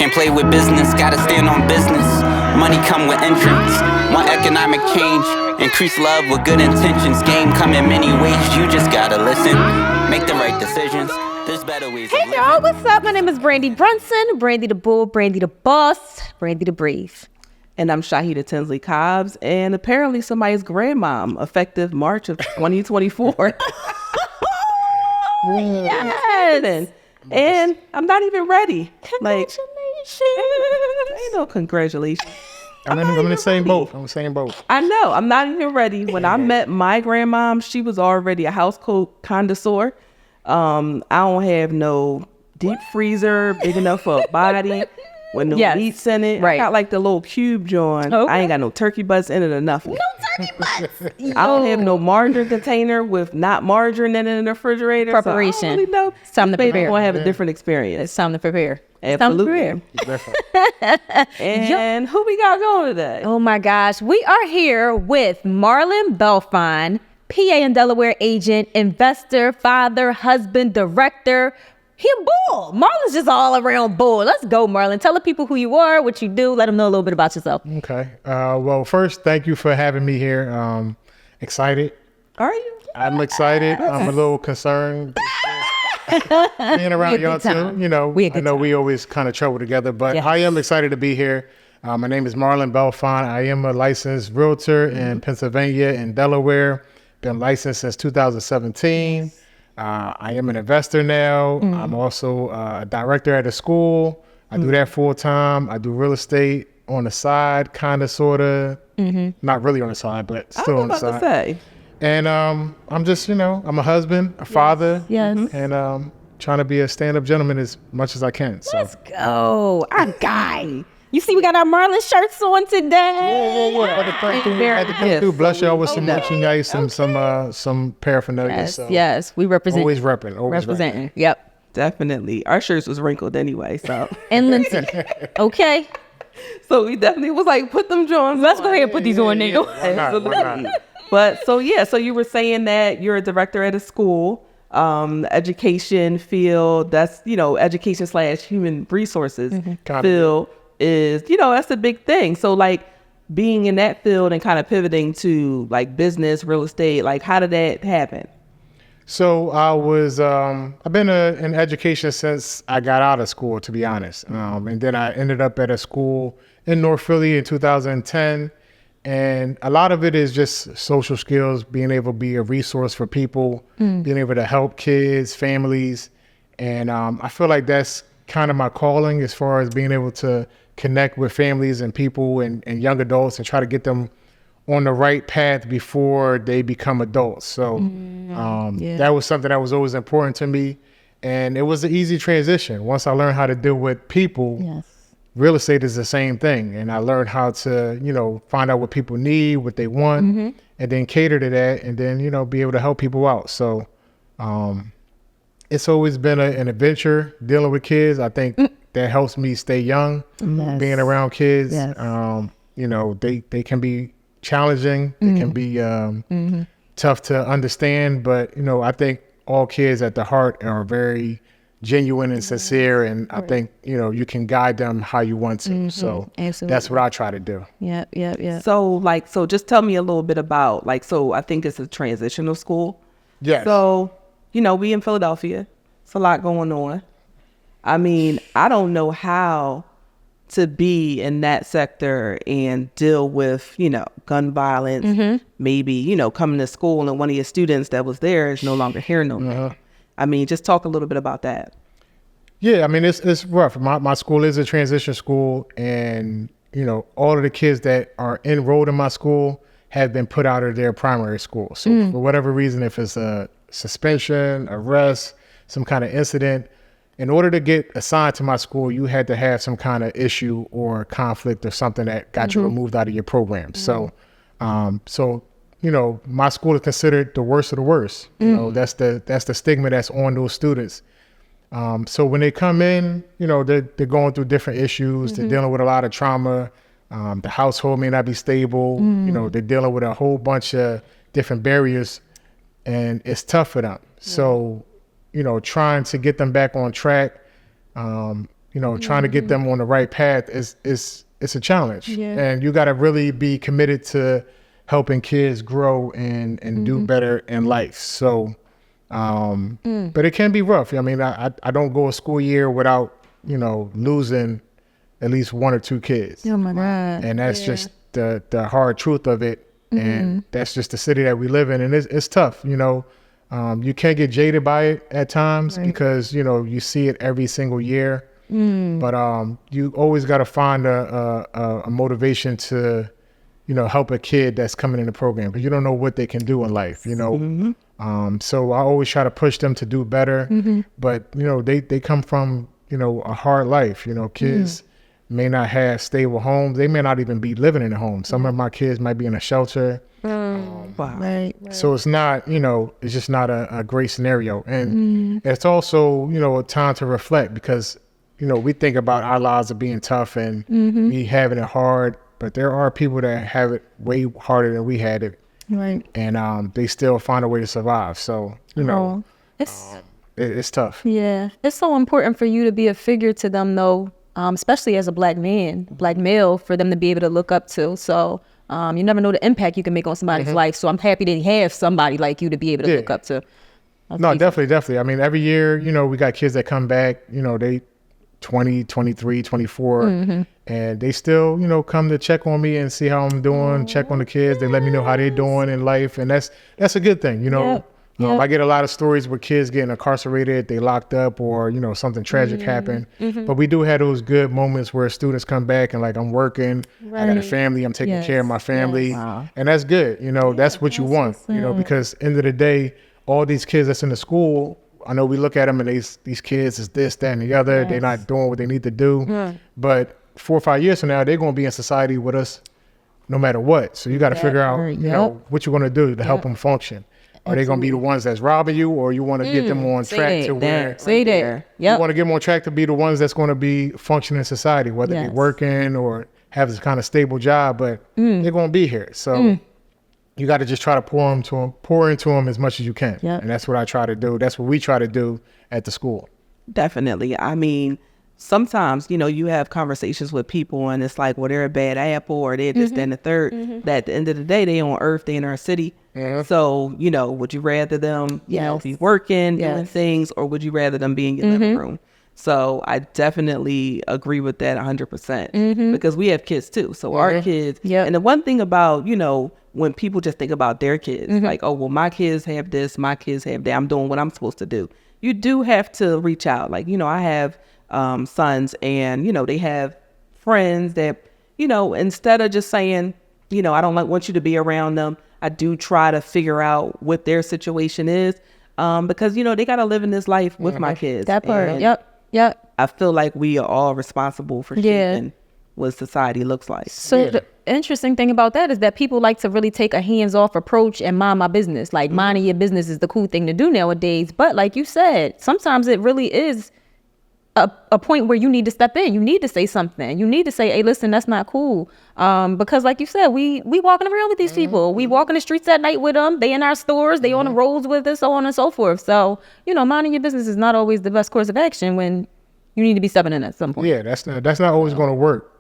Can't play with business, gotta stand on business. Money come with entrance. Want economic change, increase love with good intentions. Game come in many ways, you just gotta listen. Make the right decisions. There's better ways. Hey y'all, what's up? My name is Brandy Brunson, Brandy the Bull, Brandy the Boss, Brandy the Brave. And I'm Shahida Tinsley Cobbs, and apparently somebody's grandmom, effective March of 2024. Yes. And I'm not even ready. Congratulations. Ain't no congratulations. I'm in the same boat. I'm the same boat. I know. I'm not even ready. When I met my grandmom, she was already a household connoisseur. I don't have no deep freezer big enough for a body with no meats in it. Right. I got like the little cube joint. Okay. I ain't got no turkey butts in it or nothing. No turkey butts. I don't have no margarine container with not margarine in it in the refrigerator. Preparation. So I don't really know. It's time to prepare. I'm going to have a different experience. It's time to prepare. Absolutely. And who we got going today? Oh my gosh. We are here with Marlon Belfon, PA and Delaware agent, investor, father, husband, director. He a bull. Marlon's just all around bull. Let's go, Marlon. Tell the people who you are, what you do. Let them know a little bit about yourself. Okay. Well, first, thank you for having me here. Excited. Are you? I'm excited. I'm a little concerned. Being around y'all too. You know, I know we always kind of trouble together, but I am excited to be here. My name is Marlon Belfon. I am a licensed realtor in Pennsylvania and Delaware. Been licensed since 2017. I am an investor now. I'm also a director at a school. I do that full time. I do real estate on the side, kind of, sort of. Not really on the side, but still on the side. To say. And I'm just, I'm a husband, a father, and trying to be a stand-up gentleman as much as I can. So. Let's go. Our guy. You see, we got our Marlon shirts on today. Bless y'all with some merchandise and some paraphernalia. Yes, we represent. Always repping. Representing. Yep. Definitely. Our shirts was wrinkled anyway, so. And Lindsay. Okay. So we definitely was like, put them Johns. Let's go ahead and put these on there. Absolutely. But so you were saying that you're a director at a school, education field, that's, education / human resources field is, that's a big thing. So like being in that field and kind of pivoting to like business, real estate, like how did that happen? So I've been in education since I got out of school, to be honest. And then I ended up at a school in North Philly in 2010. And a lot of it is just social skills, being able to be a resource for people, being able to help kids, families. And I feel like that's kind of my calling as far as being able to connect with families and people and young adults and try to get them on the right path before they become adults. So that was something that was always important to me. And it was an easy transition. Once I learned how to deal with people, real estate is the same thing. And I learned how to, find out what people need, what they want, and then cater to that and then, be able to help people out. So it's always been an adventure dealing with kids. I think that helps me stay young, being around kids. They can be challenging. They can be tough to understand. But, I think all kids at the heart are very genuine and sincere, and I think you can guide them how you want to. So that's what I try to do. Yeah. So just tell me a little bit about so I think it's a transitional school. Yes. So we in Philadelphia, it's a lot going on. I mean, I don't know how to be in that sector and deal with gun violence. Maybe coming to school and one of your students that was there is no longer here no more. I mean, just talk a little bit about that. Yeah, I mean, it's rough. My school is a transition school, and, all of the kids that are enrolled in my school have been put out of their primary school. So for whatever reason, if it's a suspension, arrest, some kind of incident, in order to get assigned to my school, you had to have some kind of issue or conflict or something that got you removed out of your program. So, my school is considered the worst of the worst. That's the stigma that's on those students. So when they come in, they're going through different issues. They're dealing with a lot of trauma. The household may not be stable. They're dealing with a whole bunch of different barriers, and it's tough for them. So, trying to get them back on track, trying to get them on the right path it's a challenge. And you got to really be committed to helping kids grow and do better in life. So, but it can be rough. I mean, I don't go a school year without, losing at least one or two kids. Oh my God. And that's just the hard truth of it. And that's just the city that we live in. And it's tough, you can't get jaded by it at times because, you see it every single year. But you always got to find a motivation to, help a kid that's coming in the program because you don't know what they can do in life, So I always try to push them to do better. But, they come from, a hard life, kids may not have stable homes. They may not even be living in a home. Some of my kids might be in a shelter. So it's not, it's just not a great scenario. And it's also, a time to reflect because, we think about our lives as being tough and we having it hard, but there are people that have it way harder than we had it. Right. And they still find a way to survive. So, it's tough. Yeah. It's so important for you to be a figure to them though, especially as a black male, for them to be able to look up to. So you never know the impact you can make on somebody's life. So I'm happy to have somebody like you to be able to look up to. No, definitely. I mean, every year, we got kids that come back, they 20, 23, 24, and they still, come to check on me and see how I'm doing, check on the kids. They let me know how they're doing in life. And that's a good thing, I get a lot of stories where kids getting incarcerated, they locked up or, something tragic happened. But we do have those good moments where students come back and like, I'm working, I got a family, I'm taking care of my family. And that's good. That's what you want, because end of the day, all these kids that's in the school, I know we look at them and these kids is this, that, and the other. They're not doing what they need to do. But 4 or 5 years from now, they're going to be in society with us no matter what. So you got to figure out, what you're going to do to help them function. Are they going to be the ones that's robbing you, or you want to get them on track to where you want to get them on track to be the ones that's going to be functioning in society, whether they're working or have this kind of stable job, but they're going to be here. So you got to just try to pour into them as much as you can. And that's what I try to do. That's what we try to do at the school. Definitely. I mean, sometimes, you have conversations with people and it's like, well, they're a bad apple or they're this, that, and the third. That at the end of the day, they on earth, they in our city. So, would you rather them, be working, doing things, or would you rather them be in your living room? So I definitely agree with that 100% because we have kids too. So our kids, and the one thing about, when people just think about their kids, like, oh, well, my kids have this, my kids have that, I'm doing what I'm supposed to do. You do have to reach out. Like, I have sons and, they have friends that, instead of just saying, I don't want you to be around them, I do try to figure out what their situation is because, they got to live in this life with my kids. That part. Yep. I feel like we are all responsible for shaping what society looks like. So the interesting thing about that is that people like to really take a hands-off approach and mind my business. Like minding your business is the cool thing to do nowadays. But like you said, sometimes it really is a point where you need to step in. You need to say something. You need to say, hey, listen, that's not cool. Because like you said, we walking around with these people. We walk in the streets at night with them. They in our stores. They on the roads with us, so on and so forth. So, minding your business is not always the best course of action when you need to be stepping in at some point. Yeah, that's not always going to work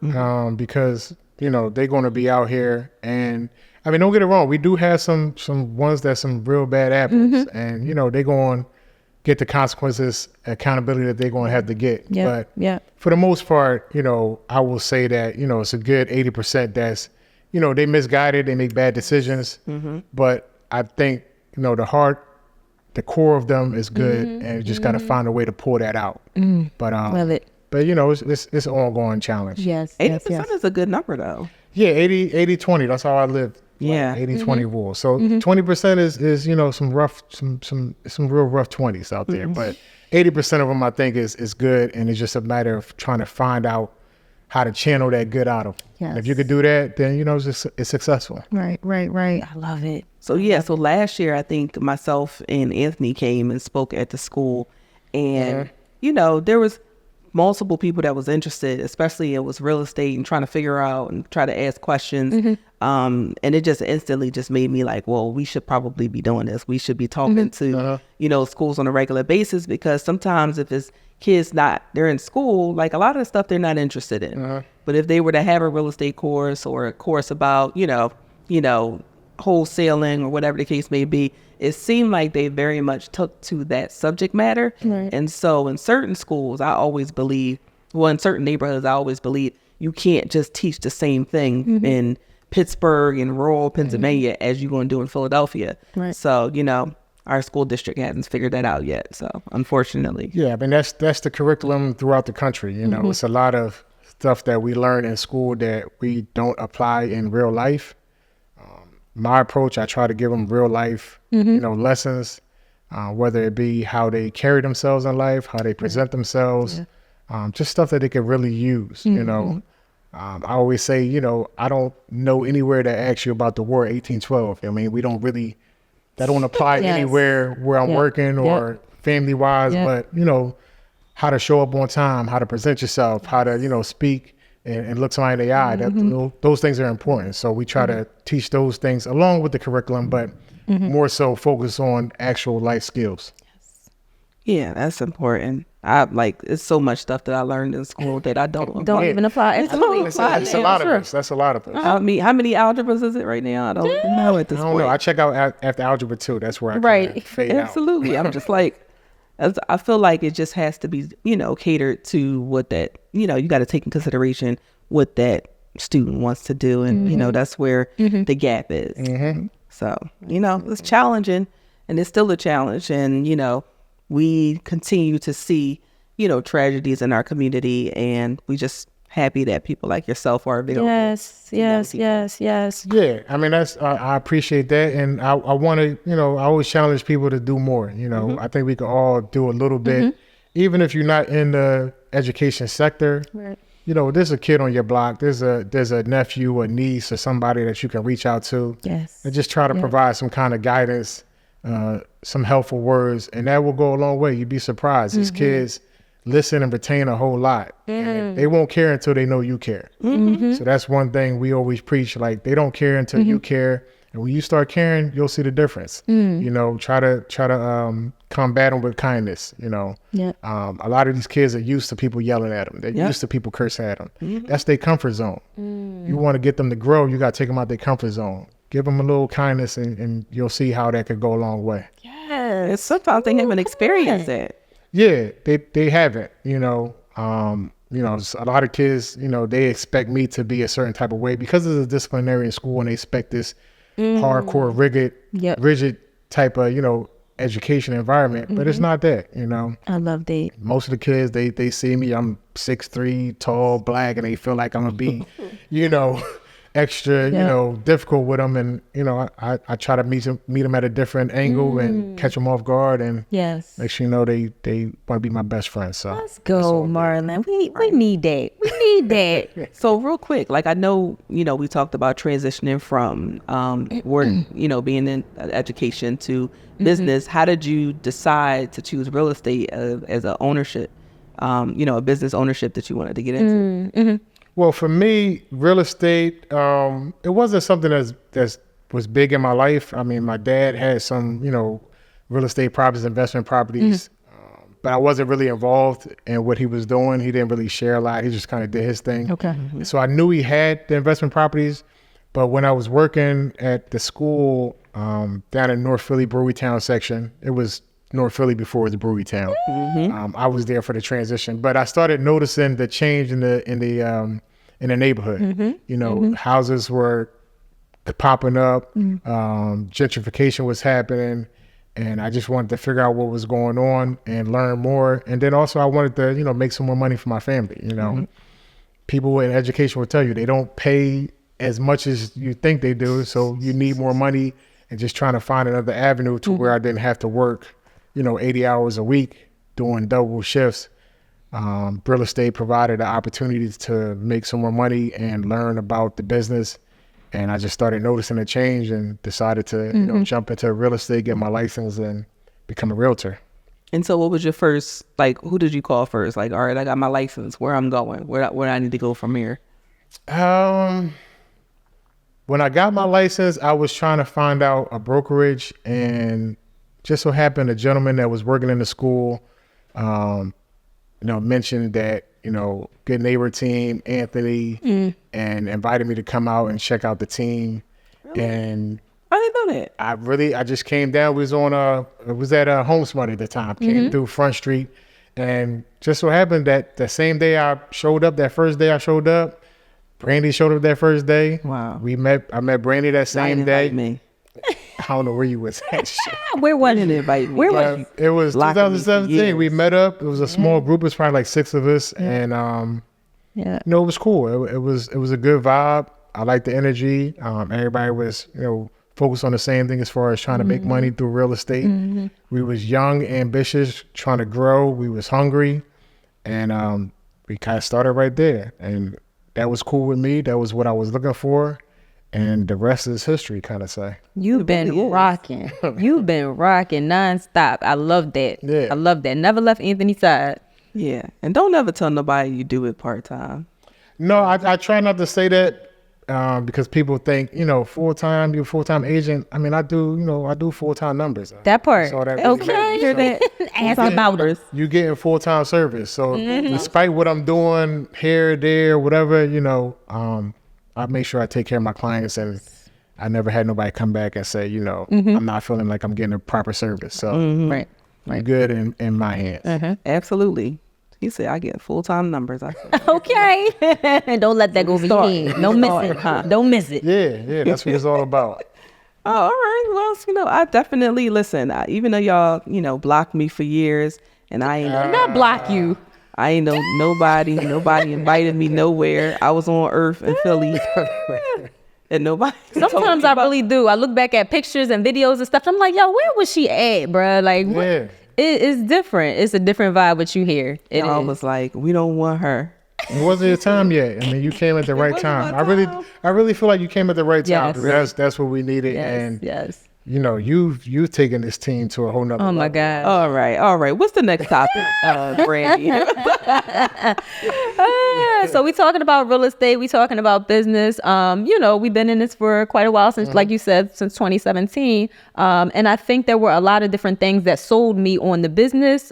because, they're going to be out here. And I mean, don't get it wrong. We do have some ones that's some real bad apples and, they're going to get the consequences, accountability that they're going to have to get. But for the most part, I will say that, it's a good 80% that's, they misguided, they make bad decisions. But I think, the core of them is good and you just got to find a way to pull that out. But, Love it. But, it's an ongoing challenge. Yes. 80% is a good number though. Yeah, 80-20. That's how I live. Yeah. 80-20 rule. So 20% is some rough, some real rough 20s out there. But 80% of them I think is good. And it's just a matter of trying to find out how to channel that good out of them. And if you could do that, then, it's successful. Right. I love it. So last year, I think myself and Anthony came and spoke at the school and, there was multiple people that was interested, especially it was real estate and trying to figure out and try to ask questions. And it just instantly just made me like, well, we should probably be doing this. We should be talking to, schools on a regular basis, because sometimes if it's kids they're in school, like a lot of the stuff they're not interested in. But if they were to have a real estate course or a course about, wholesaling or whatever the case may be, it seemed like they very much took to that subject matter. Right. And so in certain schools, in certain neighborhoods, I always believe you can't just teach the same thing in Pittsburgh and rural Pennsylvania as you're going to do in Philadelphia. Right. So, our school district hasn't figured that out yet. So unfortunately. Yeah, I mean, that's the curriculum throughout the country. It's a lot of stuff that we learn in school that we don't apply in real life. My approach, I try to give them real life, lessons, whether it be how they carry themselves in life, how they present themselves, just stuff that they can really use. I always say, I don't know anywhere that asks you about the war 1812. I mean, that don't apply anywhere where I'm working or family wise, but how to show up on time, how to present yourself, how to, speak and look somebody in the eye. Those things are important. So we try to teach those things along with the curriculum, but more so focus on actual life skills. Yeah, that's important. It's so much stuff that I learned in school that I don't even apply. That's a lot of us. That's a lot of us. I mean, how many algebras is it right now? I don't know at this point. I don't know. I check out after algebra 2. That's where I kinda fade out. Absolutely. I'm just like, I feel like it just has to be, catered to what that, you got to take in consideration what that student wants to do. And, that's where the gap is. So, it's challenging, and it's still a challenge. And, we continue to see, tragedies in our community, and we just happy that people like yourself are available. Yes. Yeah, I mean, I appreciate that, and I want to, I always challenge people to do more. I think we can all do a little bit, even if you're not in the education sector. Right. There's a kid on your block, there's a nephew or niece or somebody that you can reach out to, and just try to provide some kind of guidance, some helpful words, and that will go a long way. You'd be surprised. These kids listen and retain a whole lot. And they won't care until they know you care. So that's one thing we always preach. Like, they don't care until you care. And when you start caring, you'll see the difference. Try to combat them with kindness. A lot of these kids are used to people yelling at them. They're used to people cursing at them. That's their comfort zone. You want to get them to grow, you got to take them out their comfort zone. Give them a little kindness, and you'll see how that could go a long way. Yes. Sometimes they haven't experienced that. Yeah, they haven't, a lot of kids, they expect me to be a certain type of way because it's a disciplinary school, and they expect this hardcore, rigid type of, education environment, but it's not that, I love that. Most of the kids, they see me, I'm 6'3", tall, black, and they feel like I'm gonna be, extra, difficult with them. And, I try to meet them at a different angle and catch them off guard, and make sure, they want to be my best friend. So let's go, Marlon. We need that. We need that. So real quick, like, I know, we talked about transitioning from work, being in education to business. How did you decide to choose real estate as a ownership, a business ownership that you wanted to get into? Well, for me, real estate, it wasn't something that was big in my life. I mean, my dad had some, real estate properties, investment properties, but I wasn't really involved in what he was doing. He didn't really share a lot. He just kind of did his thing. Okay. So I knew he had the investment properties, but when I was working at the school down in North Philly, Brewery Town section, it was North Philly before it was Brewery Town. I was there for the transition, but I started noticing the change in the neighborhood. Houses were popping up, gentrification was happening, and I just wanted to figure out what was going on and learn more. And then also I wanted to, make some more money for my family. People in education will tell you they don't pay as much as you think they do, so you need more money, and just trying to find another avenue to where I didn't have to work 80 hours a week doing double shifts. Real estate provided the opportunity to make some more money and learn about the business. And I just started noticing a change and decided to, jump into real estate, get my license, and become a realtor. And so what was your first, who did you call first? Like, all right, I got my license, where I'm going, where I need to go from here? when I got my license, I was trying to find out a brokerage, and just so happened a gentleman that was working in the school, mentioned that, good neighbor team, Anthony, and invited me to come out and check out the team. Really? And I didn't know that. I just came down. It was at HomeSmart at the time. Came through Front Street, and just so happened that the same day I showed up, that first day I showed up, Brandy showed up that first day. Wow. I met Brandy that same day. Me. I don't know where you was at. Where was Didn't you? invite me. Where was you? It was Locking me for 2017. years. We met up. It was a small group. It was probably like 6 of us, and Yeah. it was cool. It was a good vibe. I liked the energy. Everybody was focused on the same thing as far as trying to make money through real estate. We was young, ambitious, trying to grow. We was hungry, and we kind of started right there. And that was cool with me. That was what I was looking for. And the rest is history, kind of say. You've been really is. rocking. You've been rocking nonstop. I love that. Yeah. I love that. Never left Anthony's side. Yeah. And don't ever tell nobody you do it part-time. No, I try not to say that because people think, full-time, you're a full-time agent. I mean, I do full-time numbers. That part. That's all that really Okay. matters. So Ask about us. you getting full-time service. So despite what I'm doing here, there, whatever, I make sure I take care of my clients, and I never had nobody come back and say, I'm not feeling like I'm getting a proper service. So Right. I'm good in my hands. Absolutely. He said, I get full-time numbers. I said, Okay. Don't let that go over your head. Don't miss it. Don't miss it. Yeah, that's what it's all about. oh, all right. Well, I definitely listen. Even though y'all, blocked me for years, and I ain't Not block you. I ain't know nobody. Nobody invited me nowhere. I was on Earth in Philly, and nobody. told Sometimes me I about- really do. I look back at pictures and videos and stuff. I'm like, yo, where was she at, bruh? Like, what? Yeah. It's different. It's a different vibe what you hear. It Y'all is. was like, we don't want her. It wasn't your time yet. I mean, you came at the right wasn't time. my I really feel like you came at the right time. Yes. That's what we needed. Yes, And yes. you've taken this team to a whole nother Oh my level. God. All right. What's the next topic, Brandy? So we talking about real estate. We talking about business. We've been in this for quite a while since, like you said, since 2017. And I think there were a lot of different things that sold me on the business.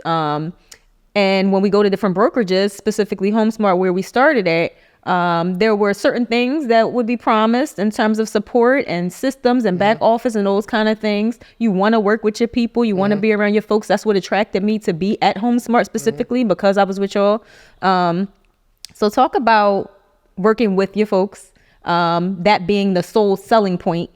And when we go to different brokerages, specifically HomeSmart, where we started at, there were certain things that would be promised in terms of support and systems and back office and those kind of things. You want to work with your people. You want to be around your folks. That's what attracted me to be at HomeSmart specifically because I was with y'all. So talk about working with your folks, that being the sole selling point.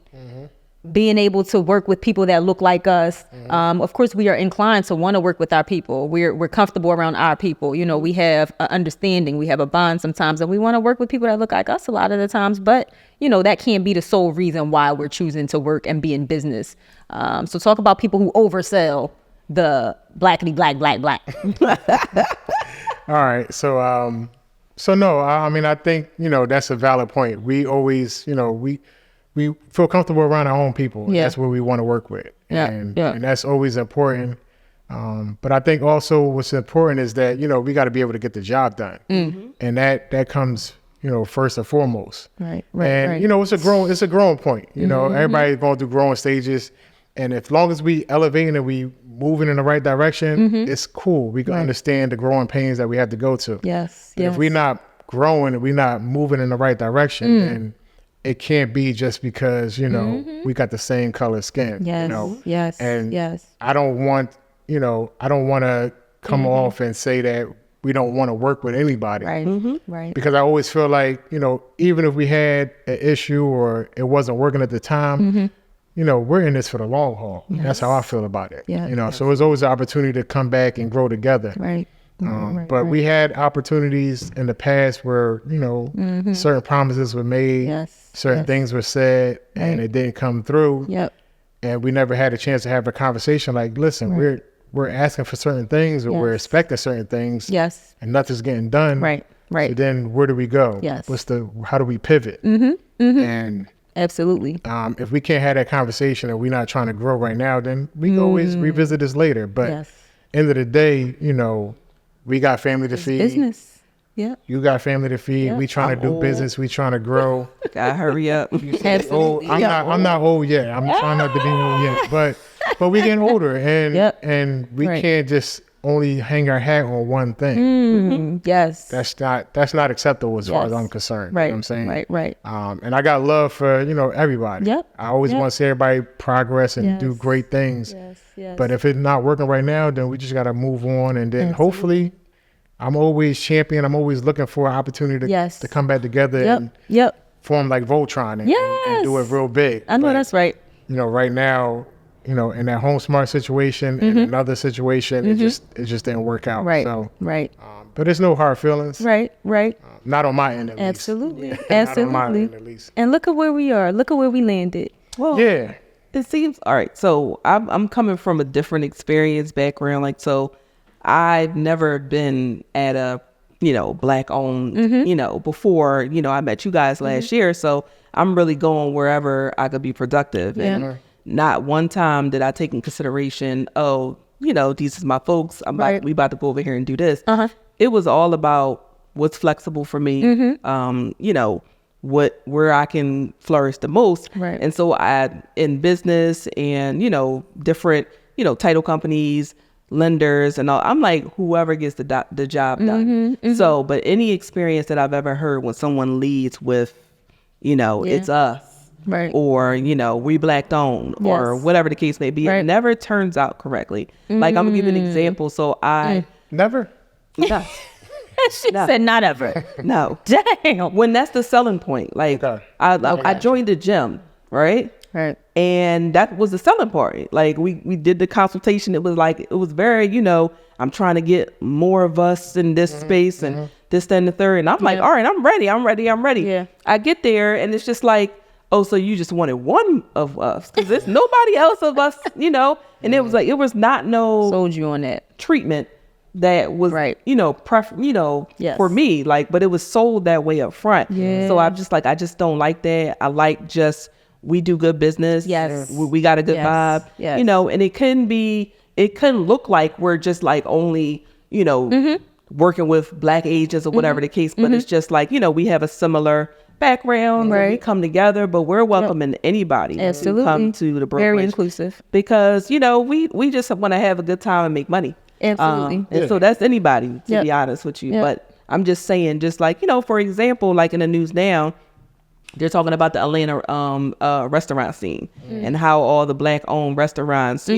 Being able to work with people that look like us. Of course, we are inclined to want to work with our people. We're comfortable around our people. We have an understanding. We have a bond sometimes, and we want to work with people that look like us a lot of the times. But, that can't be the sole reason why we're choosing to work and be in business. So talk about people who oversell the blackity black. All right. So no, I mean, I think, that's a valid point. We always, we feel comfortable around our own people. Yeah. That's what we want to work with. Yeah, And yeah. that's always important. But I think also what's important is that, we got to be able to get the job done. And that comes, first and foremost. Right. And, it's a growing point. Everybody's going through growing stages. And as long as we elevating and we moving in the right direction, it's cool. We can understand the growing pains that we have to go to. Yes. But if we're not growing and we're not moving in the right direction, then it can't be just because, we got the same color skin. Yes. Yes. And yes. I don't want to come off and say that we don't want to work with anybody. Right. Right. Because I always feel like, even if we had an issue or it wasn't working at the time, we're in this for the long haul. Yes. That's how I feel about it. Yeah. So there's always an opportunity to come back and grow together. Right. But we had opportunities in the past where, certain promises were made, Yes. certain things were said, and it didn't come through. Yep. And we never had a chance to have a conversation like, listen, we're asking for certain things or we're Yes. expecting certain things, Yes. and nothing's getting done. Right. So then where do we go? Yes. How do we pivot? And Absolutely. if we can't have that conversation and we're not trying to grow right now, then we can always revisit this later. But Yes. end of the day, we got family to feed. Business. Yeah. You got family to feed. We trying to do business. We trying to grow. Gotta hurry up. Absolutely. I'm not old yet. I'm trying not to be old yet. But we getting older, and we can't just only hang our hat on one thing. Yes. That's not acceptable as far as I'm concerned. Right. You know what I'm saying? Right. And I got love for, everybody. Yep. I always want to see everybody progress and do great things. Yes. But if it's not working right now, then we just got to move on. And then hopefully I'm always champion. I'm always looking for an opportunity to come back together and form like Voltron and do it real big. I know that's right. Right now, in that Home Smart situation and another situation, it just didn't work out. Right. So, right. But there's no hard feelings. Right. Not on my end, at least. Absolutely. Not on my end, at least. And look at where we are. Look at where we landed. Well, Yeah. it seems all right. So I'm coming from a different experience background. Like, so I've never been at a, Black owned, before, I met you guys last year. So I'm really going wherever I could be productive. And not one time did I take in consideration, these is my folks. We about to go over here and do this. It was all about what's flexible for me. Where I can flourish the most. Right. And so in business and, different, title companies, lenders and all, I'm like, whoever gets the job done. So, but any experience that I've ever heard when someone leads with, it's us. Right. Or, we Black owned or whatever the case may be, it never turns out correctly. Like, I'm gonna give you an example. So Never? No. She said not ever. No. Damn. When that's the selling point. Like, I joined the gym, right? Right. And that was the selling part. Like, we did the consultation. It was very, I'm trying to get more of us in this space and this, that, and the third. And I'm like, all right, I'm ready. Yeah. I get there and it's just like, oh, so you just wanted one of us because there's nobody else of us, And it was like, it was not sold you on that treatment that was, for me, like, but it was sold that way up front. Yeah. So I'm just like, I just don't like that. I like just, we do good business. Yes. We got a good vibe, Yes. And it couldn't look like we're just like only, working with Black agents or whatever the case, but it's just like, we have a similar background. Right. We come together, but we're welcoming anybody Absolutely. to come to the brokerage. Very inclusive. Because, we just want to have a good time and make money. Absolutely. And so that's anybody, to be honest with you. But I'm just saying, just like, for example, like in the news now, they're talking about the Atlanta restaurant scene and how all the Black owned restaurants,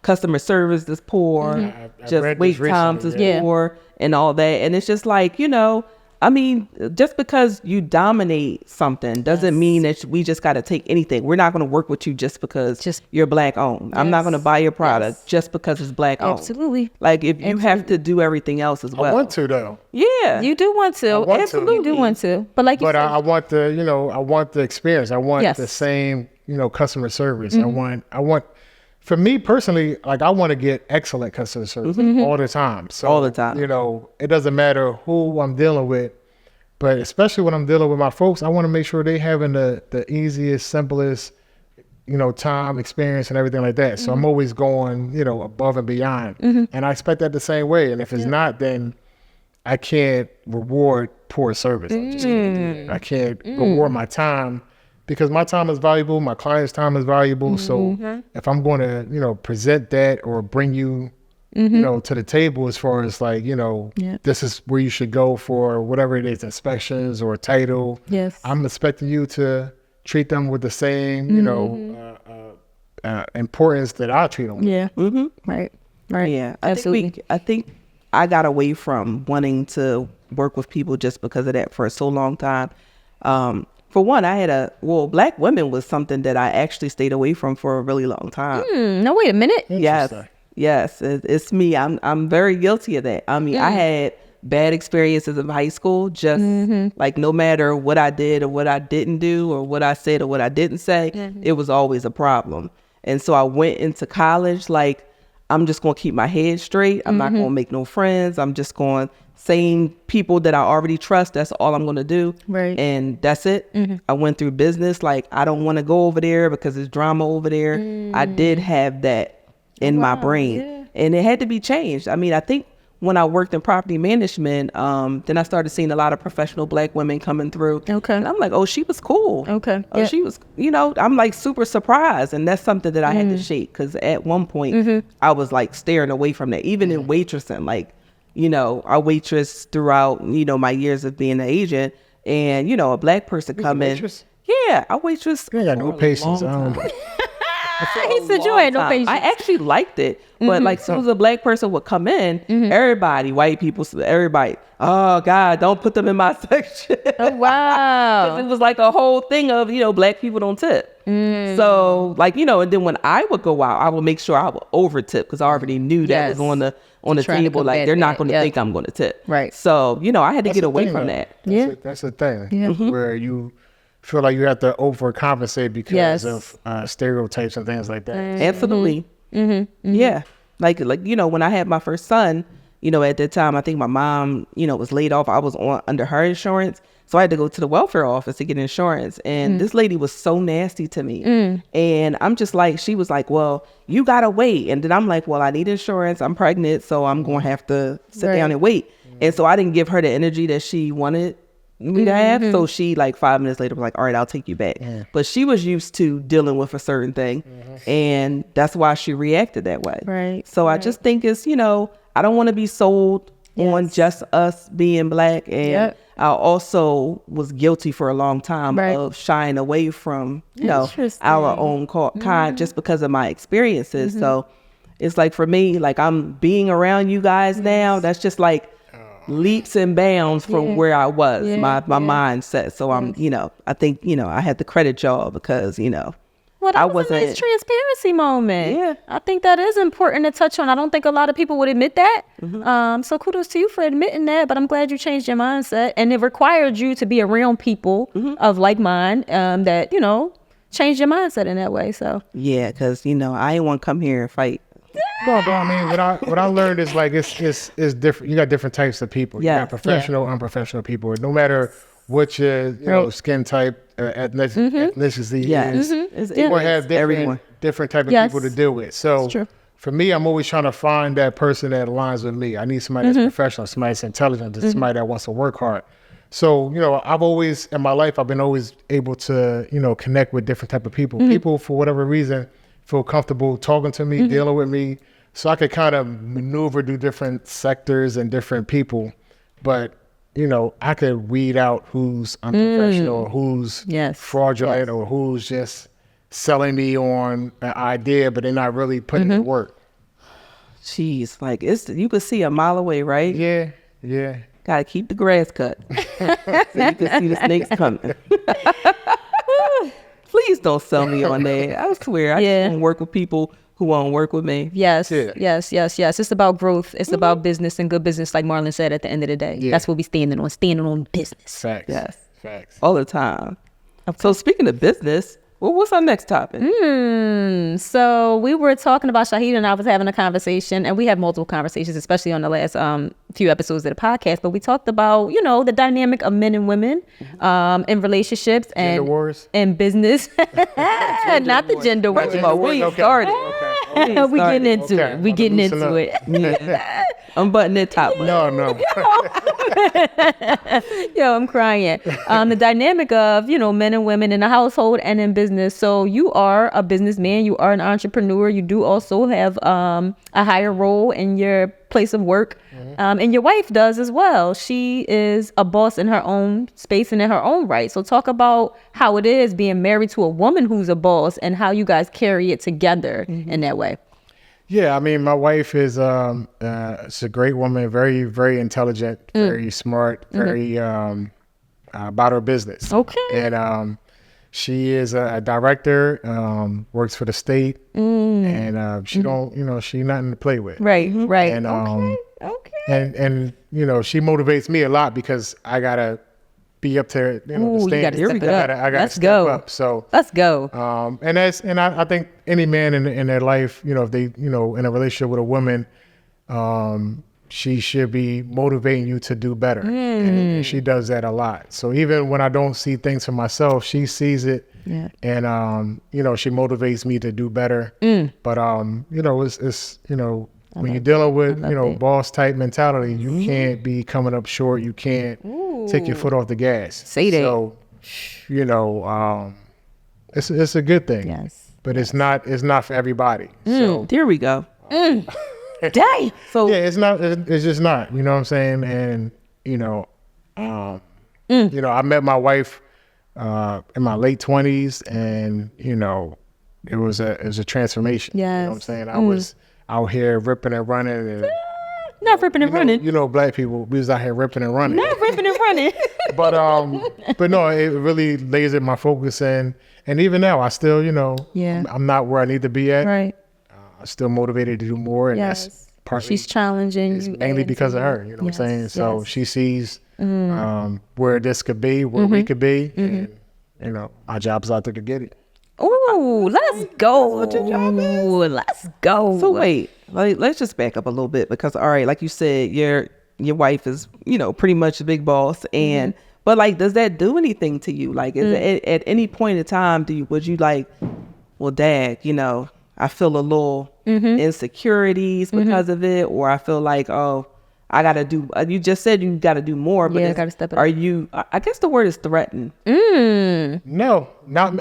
customer service is poor, just wait times is poor and all that. And it's just like, just because you dominate something doesn't mean that we just got to take anything. We're not going to work with you just because you're Black owned. I'm not going to buy your product just because it's Black owned. Absolutely. Like, if you have to do everything else as well. I want to, though. Yeah. You do want to. Absolutely. You do want to. But like you said, I want I want the experience. I want the same, customer service. I want, for me personally, like, I want to get excellent customer service all the time. So, all the time. It doesn't matter who I'm dealing with, but especially when I'm dealing with my folks, I want to make sure they having the easiest, simplest, time, experience, and everything like that. So I'm always going, above and beyond. And I expect that the same way. And if it's not, then I can't reward poor service. I just can't do it. I can't reward my time because my time is valuable. My client's time is valuable. So if I'm going to, present that or bring you, to the table as far as like, this is where you should go for whatever it is, inspections or title. Yes. I'm expecting you to treat them with the same, importance that I treat them with. yeah. Right. Yeah. Absolutely. I think I got away from wanting to work with people just because of that for so long time. For one, Black women was something that I actually stayed away from for a really long time. No, wait a minute. Yes, it's me. I'm very guilty of that. I mean, I had bad experiences in high school, just like no matter what I did or what I didn't do or what I said or what I didn't say, it was always a problem. And so I went into college like, I'm just going to keep my head straight. I'm not going to make no friends. I'm just going, same people that I already trust, that's all I'm going to do. Right. And that's it. I went through business. Like, I don't want to go over there because there's drama over there. I did have that in my brain. And it had to be changed. I mean, I think when I worked in property management, then I started seeing a lot of professional Black women coming through. Okay. And I'm like, oh, she was cool. Okay. Oh, she was, I'm like super surprised. And that's something that I had to shake. Because at one point, I was like staring away from that. Even in waitressing, like, our waitress throughout, my years of being an agent. And, a Black person come in. Yeah, I waitress. You ain't got no patience. He said you ain't no patience. I actually liked it, but like soon as a Black person would come in, everybody, white people, everybody, oh God, don't put them in my section. Oh, wow. 'Cause it was like a whole thing of, Black people don't tip. So like, and then when I would go out, I would make sure I would over tip because I already knew that was on the Trying to table. Like they're not going to think I'm going to tip. Right. So, I had to get away from that. That's the thing. Where you feel like you have to overcompensate because of stereotypes and things like that. Absolutely. Yeah. Like, when I had my first son, at that time, I think my mom, was laid off. I was under her insurance. So I had to go to the welfare office to get insurance. And this lady was so nasty to me. And I'm just like, she was like, well, you got to wait. And then I'm like, well, I need insurance. I'm pregnant. So I'm going to have to sit down and wait. And so I didn't give her the energy that she wanted me to have. So she like 5 minutes later was like, all right, I'll take you back. But she was used to dealing with a certain thing. And that's why she reacted that way. Right. So I just think it's, I don't want to be sold on just us being Black. And I also was guilty for a long time of shying away from, our own kind just because of my experiences. So it's like for me, like I'm being around you guys now, that's just like leaps and bounds from where I was, my mindset. So I'm, I think, I had to credit y'all because, well, that was a nice transparency moment. Yeah. I think that is important to touch on. I don't think a lot of people would admit that. So kudos to you for admitting that, but I'm glad you changed your mindset and it required you to be around people of like mind that, changed your mindset in that way. So yeah, because, I ain't want to come here and fight. No, but I mean, what I learned is like it's different. You got different types of people. You got professional, unprofessional people. No matter what your skin type, ethnicity is, you will have different type of people to deal with. So for me, I'm always trying to find that person that aligns with me. I need somebody that's professional, somebody that's intelligent, somebody that wants to work hard. So, I've always, in my life, I've been always able to, connect with different type of people. People, for whatever reason, feel comfortable talking to me, dealing with me, so I could kind of maneuver through different sectors and different people. But, I could weed out who's unprofessional, or who's fraudulent, or who's just selling me on an idea, but they're not really putting in work. Jeez, like you could see a mile away, right? Yeah. Gotta keep the grass cut so you can see the snakes coming. Please don't sell me on that. I swear, I just want to work with people who want to work with me. Yes. It's about growth. It's about business and good business, like Marlon said at the end of the day. That's what we standing on business. Facts. Yes. Facts. All the time. Okay. So speaking of business, well, what's our next topic? So we were talking about, Shahid and I was having a conversation, and we have multiple conversations, especially on the last few episodes of the podcast, but we talked about, the dynamic of men and women in relationships and gender wars and business. Not the gender wars. We started. We getting into it. We getting into it. I'm butting that top. No. Yo, I'm crying. The dynamic of, men and women in the household and in business. So you are a businessman, you are an entrepreneur, you do also have a higher role in your place of work. And your wife does as well. She is a boss in her own space and in her own right. So talk about how it is being married to a woman who's a boss and how you guys carry it together in that way. Yeah, I mean, my wife is she's a great woman, very, very intelligent, very smart, very about her business. Okay. And she is a director, works for the state, and she don't, she nothing to play with. Right. And Okay. and she motivates me a lot because I gotta be up to the standard. I gotta step up. So let's go. And I think any man in their life, if they in a relationship with a woman, she should be motivating you to do better, and she does that a lot. So even when I don't see things for myself, she sees it, and she motivates me to do better. But it's when you're dealing with, boss type mentality, you can't be coming up short. You can't take your foot off the gas. Say that. So, it's a good thing. Yes. But it's not for everybody. So There we go. Dang. So yeah, it's just not, you know what I'm saying? And, I met my wife in my late 20s, and, it was a transformation. Yes. You know what I'm saying? I was out here ripping and running. And, Not ripping and running. Black people, we was out here ripping and running. Not ripping and running. But no, it really lasered my focus in. And even now, I still, I'm not where I need to be at. Right. I'm still motivated to do more. And that's partly, she's challenging it's you. mainly because of her, you know what I'm saying? So she sees where this could be, where we could be. And, our job's out there to get it. Ooh, let's go. Let's go. So wait, let's just back up a little bit, because all right, like you said, your wife is, pretty much a big boss, and but like, does that do anything to you? Like, is it, at any point in time, would you like, well, Dad, I feel a little insecurities because of it, or I feel like, oh, I gotta do. You just said you gotta do more, but I gotta step it up. Are you? I guess the word is threatened. No, not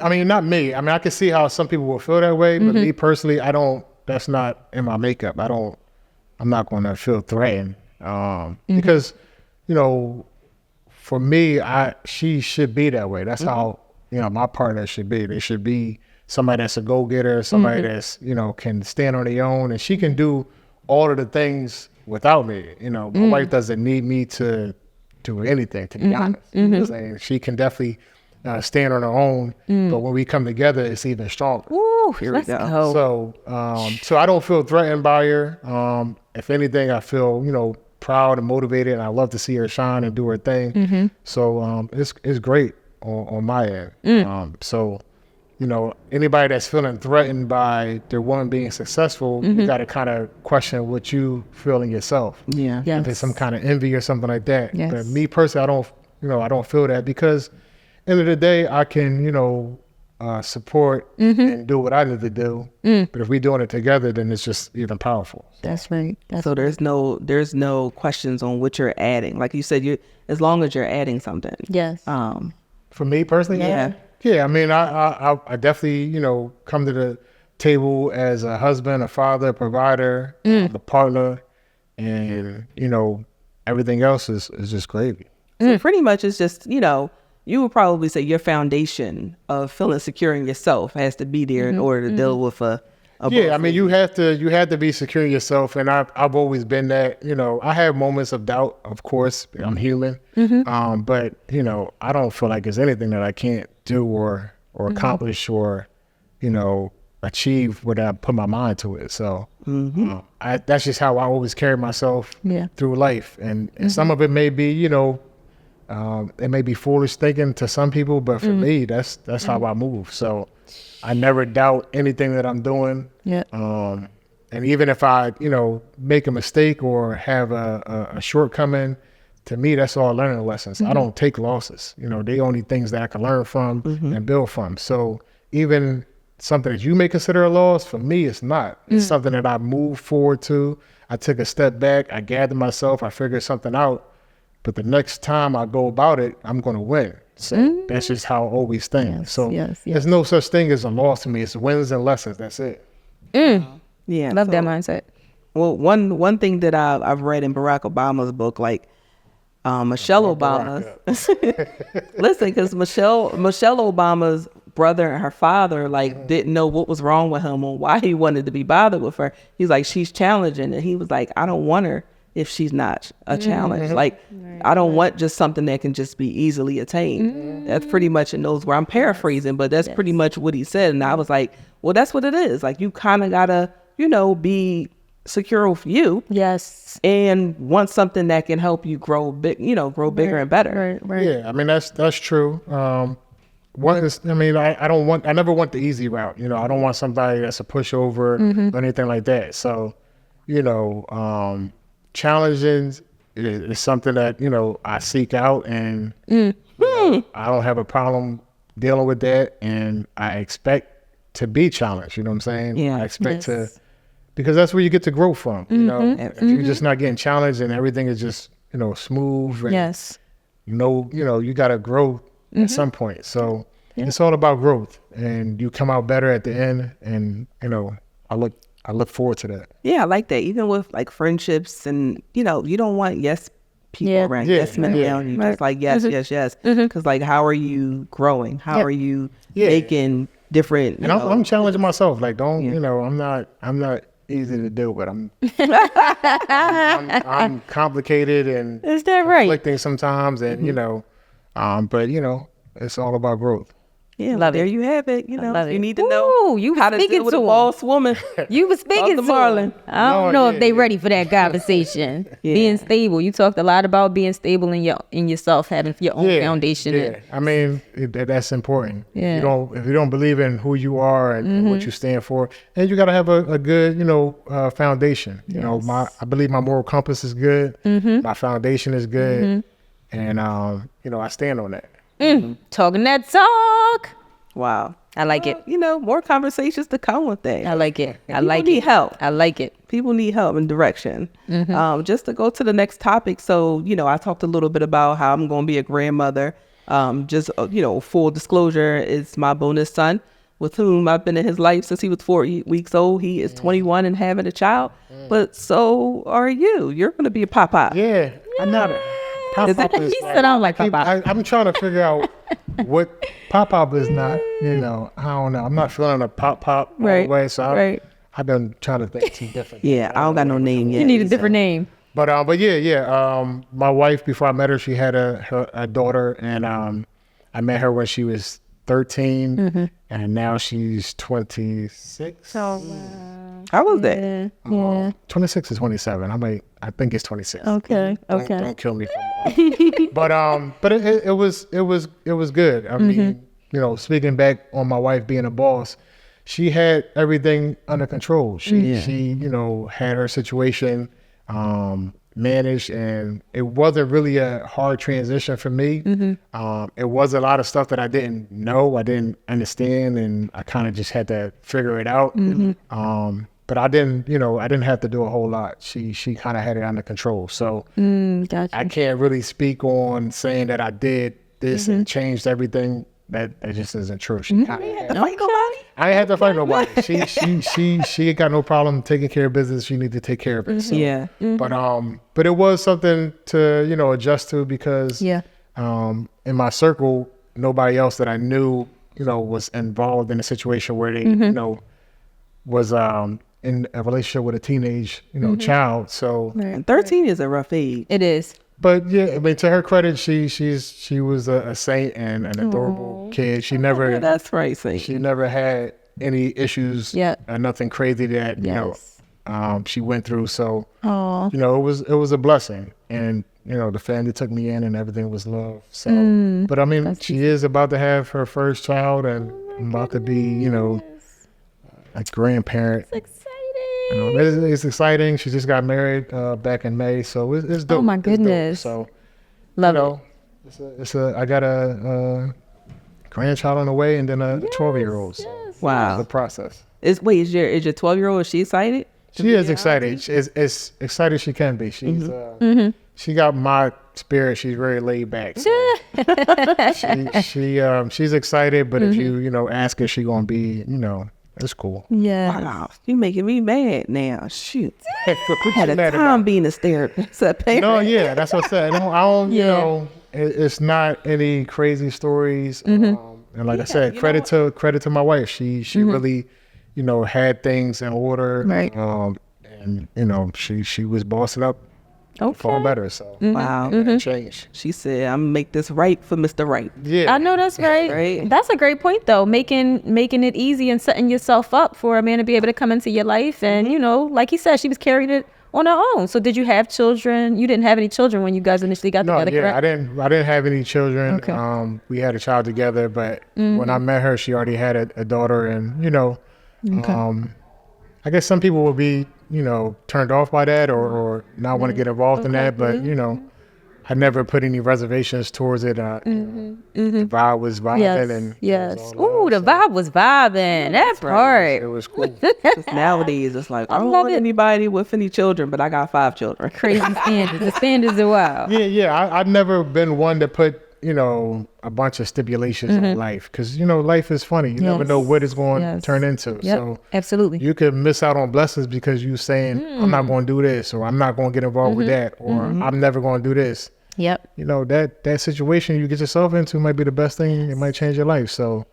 me. I mean, I can see how some people will feel that way, but me personally, I don't. That's not in my makeup. I'm not going to feel threatened because, for me, she should be that way. That's how my partner should be. They should be somebody that's a go-getter, somebody that's can stand on their own, and she can do all of the things without me. My wife doesn't need me to do anything, to be honest. You know what I'm saying? She can definitely stand on her own, but when we come together, it's even stronger. Ooh, let's go. So I don't feel threatened by her. If anything, I feel proud and motivated, and I love to see her shine and do her thing. So it's great on my end. So anybody that's feeling threatened by their woman being successful, you got to kind of question what you feel in yourself. Yeah. Yes. If it's some kind of envy or something like that. Yes. But me personally, I don't feel that, because end of the day, I can, support and do what I need to do. But if we're doing it together, then it's just even powerful. That's right. So there's no questions on what you're adding. Like you said, as long as you're adding something. Yes. For me personally, yeah. I mean, I definitely, come to the table as a husband, a father, a provider, a partner, and everything else is just gravy. So pretty much it's just, you would probably say your foundation of feeling secure in yourself has to be there in order to deal with a yeah, I mean, you have to be secure in yourself, and I've always been that. I have moments of doubt, of course. I'm human, but I don't feel like there's anything that I can't do or accomplish or achieve when I put my mind to it. So that's just how I always carry myself through life, and some of it may be it may be foolish thinking to some people, but for me, that's how I move. So I never doubt anything that I'm doing. Yeah. And even if I, make a mistake or have a shortcoming, to me, that's all learning lessons. I don't take losses. They only things that I can learn from and build from. So even something that you may consider a loss, for me, it's not. It's something that I move forward to. I took a step back. I gathered myself. I figured something out. But the next time I go about it, I'm going to win. So that's just how I always think. Yes, so yes. there's no such thing as a loss to me. It's wins and lessons. That's it. Yeah. Love that mindset. Well, one thing that I've read in Barack Obama's book, like Michelle Obama, listen, because Michelle Obama's brother and her father didn't know what was wrong with him or why he wanted to be bothered with her. He's like, she's challenging, and he was like, I don't want her if she's not a challenge. I don't want just something that can just be easily attained. That's pretty much in those where I'm paraphrasing, but that's pretty much what he said. And I was like, well, that's what it is. Like, you kind of gotta, be secure with you. Yes. And want something that can help you grow big, grow bigger and better. Right. Yeah. I mean, that's true. I never want the easy route. I don't want somebody that's a pushover or anything like that. So, challenges is something that I seek out, and I don't have a problem dealing with that, and I expect to be challenged. You know what I'm saying? Yeah. I expect to because that's where you get to grow from. You know, if you're just not getting challenged and everything is just, you know, smooth. And, Yes. you know, you got to grow at some point. So it's all about growth, and you come out better at the end. And, you know, I look forward to that. Yeah, I like that. Even with like friendships, and you know, you don't want yes people around, yes men around you. Just like yes, yes. Because like, how are you growing? How are you making different? And I'm challenging myself. Like, don't you know? I'm not easy to deal with. I'm complicated and Is that right? conflicting sometimes, and you know, but you know, it's all about growth. Yeah, Love there it. you have it. You know, love you it. need to know Ooh, you how to speaking deal with to a 'em. boss woman. You was speaking to Marlon. I don't No, know yeah, if they yeah. ready for that conversation. Being stable. You talked a lot about being stable in yourself, having your own foundation. Yeah, I mean that's important. Yeah. If you don't believe in who you are and what you stand for, and you got to have a good, you know, foundation. You know, I believe my moral compass is good. My foundation is good, and you know, I stand on that. Talking that talk. Wow. I like it. You know, more conversations to come with that. I like it. I People like need it. help. I like it. People need help and direction. Just to go to the next topic. So, you know, I talked a little bit about how I'm going to be a grandmother. You know, full disclosure, is my bonus son, with whom I've been in his life since he was 4 weeks old. He is 21 and having a child. But so are you. You're going to be a pop-up. Yeah, I know that. Pop-up is He said, "I'm like Papa." I'm trying to figure out what pop-up is not. You know, I don't know. I'm not feeling a pop all the way. So I've been trying to think some different. Yeah, I don't got no name yet. You need a different name. But yeah. My wife, before I met her, she had a daughter, and I met her when she was 13, and now she's 26. How was that? Yeah. 26 is 27. I think it's 26. Okay. Don't kill me. But it was good. I mean, you know, speaking back on my wife being a boss, she had everything under control. She you know, had her situation managed, and it wasn't really a hard transition for me. It was a lot of stuff that I didn't know, I didn't understand, and I kind of just had to figure it out. But I didn't have to do a whole lot. She kind of had it under control. So Gotcha. I can't really speak on saying that I did this and changed everything. That just isn't true. She kinda had to fight nobody. I ain't had to fight nobody. She ain't got no problem taking care of business. She need to take care of it. So. Yeah. But it was something to, you know, adjust to, because in my circle, nobody else that I knew, you know, was involved in a situation where they, you know, was in a relationship with a teenage, you know, child. So And 13 is a rough age. It is. but yeah, I mean, to her credit, she was a saint and an adorable kid. She never That's right, Saint. she never had any issues or nothing crazy that you know she went through. So you know, it was a blessing, and you know, the family took me in, and everything was love. So, but I mean, she is about to have her first child, and I'm about to be, you know, a grandparent. Exciting. You know, it's exciting. She just got married back in May, so it's dope. Oh my It's dope. goodness. So, Love you it. know, I got a grandchild on the way, and then a 12-year-old. So Wow. the process. Is your 12-year-old, is she excited? She is excited. She's excited she can be. She's she got my spirit. She's very laid back. So she's excited, but if you know, ask her, she gonna be, you know, it's cool. Yeah. Wow. You making me mad now. Shoot. I had a mad time being a therapist. No, yeah, that's what I said. I don't you know, it's not any crazy stories. And like I said, credit to my wife. She really, you know, had things in order. Right. And you know, she was bossing up far better. So Wow. that changed. She said, I'm gonna make this right for Mr. Right. Yeah. I know that's right. Right. That's a great point, though. Making it easy and setting yourself up for a man to be able to come into your life, and you know, like he said, she was carrying it on her own. So, did you have children? You didn't have any children when you guys initially got No, together, yeah, correct? I didn't have any children. Okay. We had a child together, but when I met her, she already had a daughter, and you know, I guess some people will be, you know, turned off by that or not want to get involved in that, but you know, I never put any reservations towards it. The vibe was vibing. Yes. And Yes. Ooh, the vibe was vibing. That part. it was cool. Just nowadays, it's like, I don't love want it. anybody with any children, but I got 5 children. Crazy standards. The standards are wild. Yeah. I've never been one to put, a bunch of stipulations on life, because, life is funny. You never know what it's going to turn into. Yep. So Absolutely. you could miss out on blessings because you saying, I'm not going to do this, or I'm not going to get involved with that, or I'm never going to do this. Yep. That situation you get yourself into might be the best thing. It might change your life. So,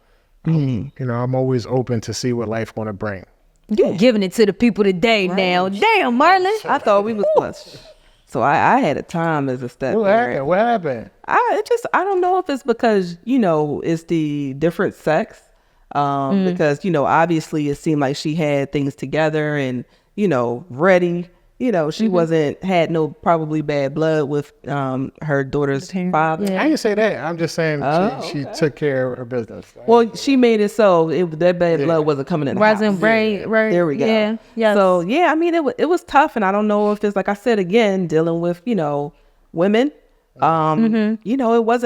I'm always open to see what life's going to bring. You giving it to the people today now. Damn, Marlon. I thought we was blessed. So I had a time as a step parent. What happened? I don't know if it's because, it's the different sex. Because, obviously it seemed like she had things together and, ready. She had no probably bad blood with her daughter's father. Yeah. I didn't say that. I'm just saying she took care of her business. Well, she made it so that bad blood wasn't coming in the house. Wasn't right. There we go. Yeah. Yes. So yeah, I mean it was tough, and I don't know if it's like I said again, dealing with women. I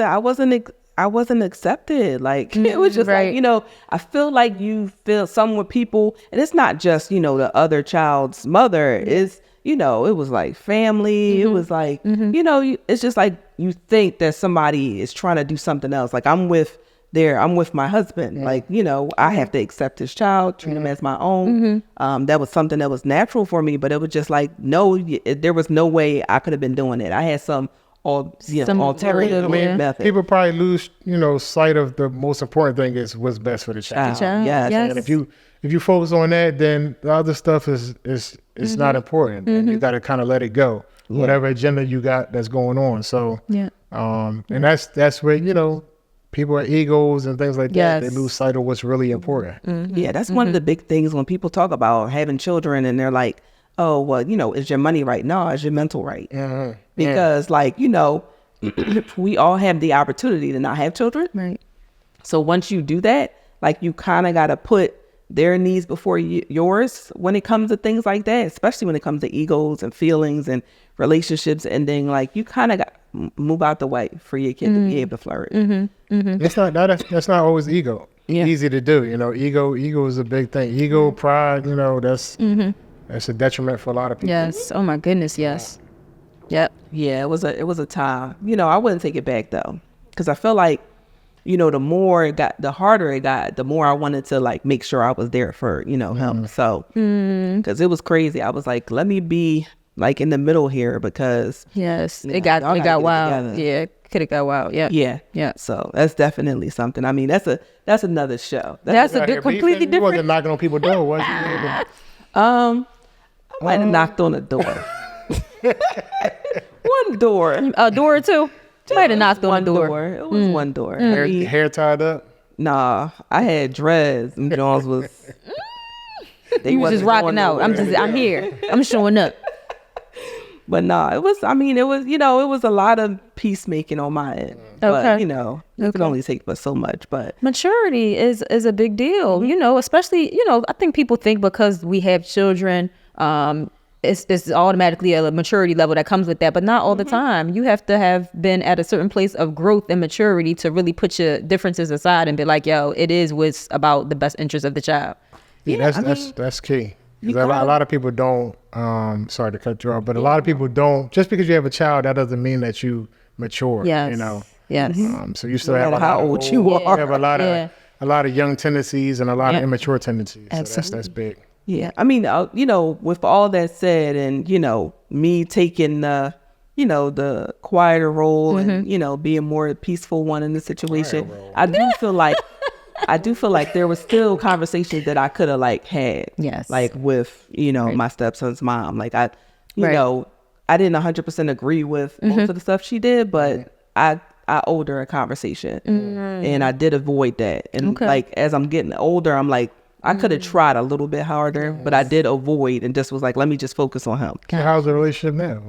wasn't accepted. Like it was just right. like I feel like you feel some with people, and it's not just the other child's mother. It's it was like family. It was like it's just like you think that somebody is trying to do something else. Like I'm with my husband. Like I have to accept his child, treat him as my own. That was something that was natural for me, but it was just like there was no way I could have been doing it. I had some alternative method. People probably lose sight of the most important thing is what's best for the child. Yes. And if you focus on that, then the other stuff is not important. And you got to kind of let it go. Whatever agenda you got that's going on. So and that's where people are egos and things like that. They lose sight of what's really important. Yeah, that's one of the big things when people talk about having children and they're like, oh, well, is your money right? No, is your mental right? Because we all have the opportunity to not have children. Right. So once you do that, like you kind of got to put their needs before yours when it comes to things like that, especially when it comes to egos and feelings and relationships ending. Like you kind of got to move out the way for your kid to be able to flourish. That's not always ego. Easy to do. Ego is a big thing. Ego, pride. That's a detriment for a lot of people. Yes. Oh my goodness. Yes. Yep. Yeah, it was a time. I wouldn't take it back though, because I feel like the more it got, the harder it got, the more I wanted to like make sure I was there for him. So because it was crazy, I was like, let me be like in the middle here, because it got wild. Yeah, could have got wild. Yeah. So that's definitely something. I mean, that's another show. That's a bit completely different. You wasn't knocking on people's door, was you? I might have knocked on a door. One door. A door or two? Might have knocked on a door. It was one door. Hair tied up? Nah, I had dreads. And Jones was... You was just rocking out. I'm here. I'm showing up. But nah, it was a lot of peacemaking on my end. Okay. But, it can only take but so much. But maturity is a big deal, especially, I think people think because we have children, it's automatically a maturity level that comes with that, but not all the time. You have to have been at a certain place of growth and maturity to really put your differences aside and be like, yo, it is what's about the best interest of the child. Yeah, that's key. A lot of people don't, sorry to cut you off, but a lot of people don't, just because you have a child, that doesn't mean that you mature, Yes. Yes. So you still have how old you are. You have a lot of young tendencies and a lot of immature tendencies. Absolutely. So that's big. Yeah. I mean, with all that said, and, me taking the quieter role and, being more peaceful one in the situation, I do feel like there was still conversations that I could have had. Yes. Like with, my stepson's mom. Like I didn't 100% agree with most of the stuff she did, but I owed her a conversation and I did avoid that. And as I'm getting older, I'm like, I could have tried a little bit harder, but I did avoid and just was like, let me just focus on him. So how's the relationship now?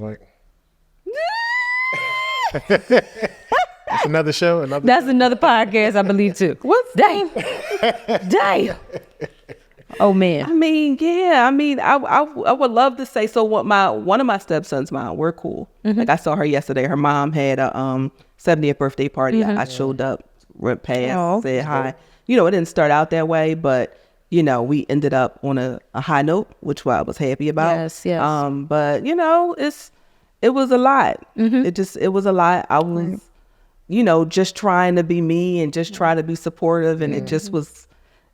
That's another show. That's another podcast, I believe, too. What's damn? Oh man. I mean, yeah. I mean, I would love to say. So what? One of my stepsons, we're cool. Like I saw her yesterday. Her mom had a 70th birthday party. I showed up, went past, said hi. You know, it didn't start out that way, but you know, we ended up on a high note, which I was happy about. Yes, yes. But you know, it was a lot. It was a lot. I was, you know, just trying to be me and just trying to be supportive, and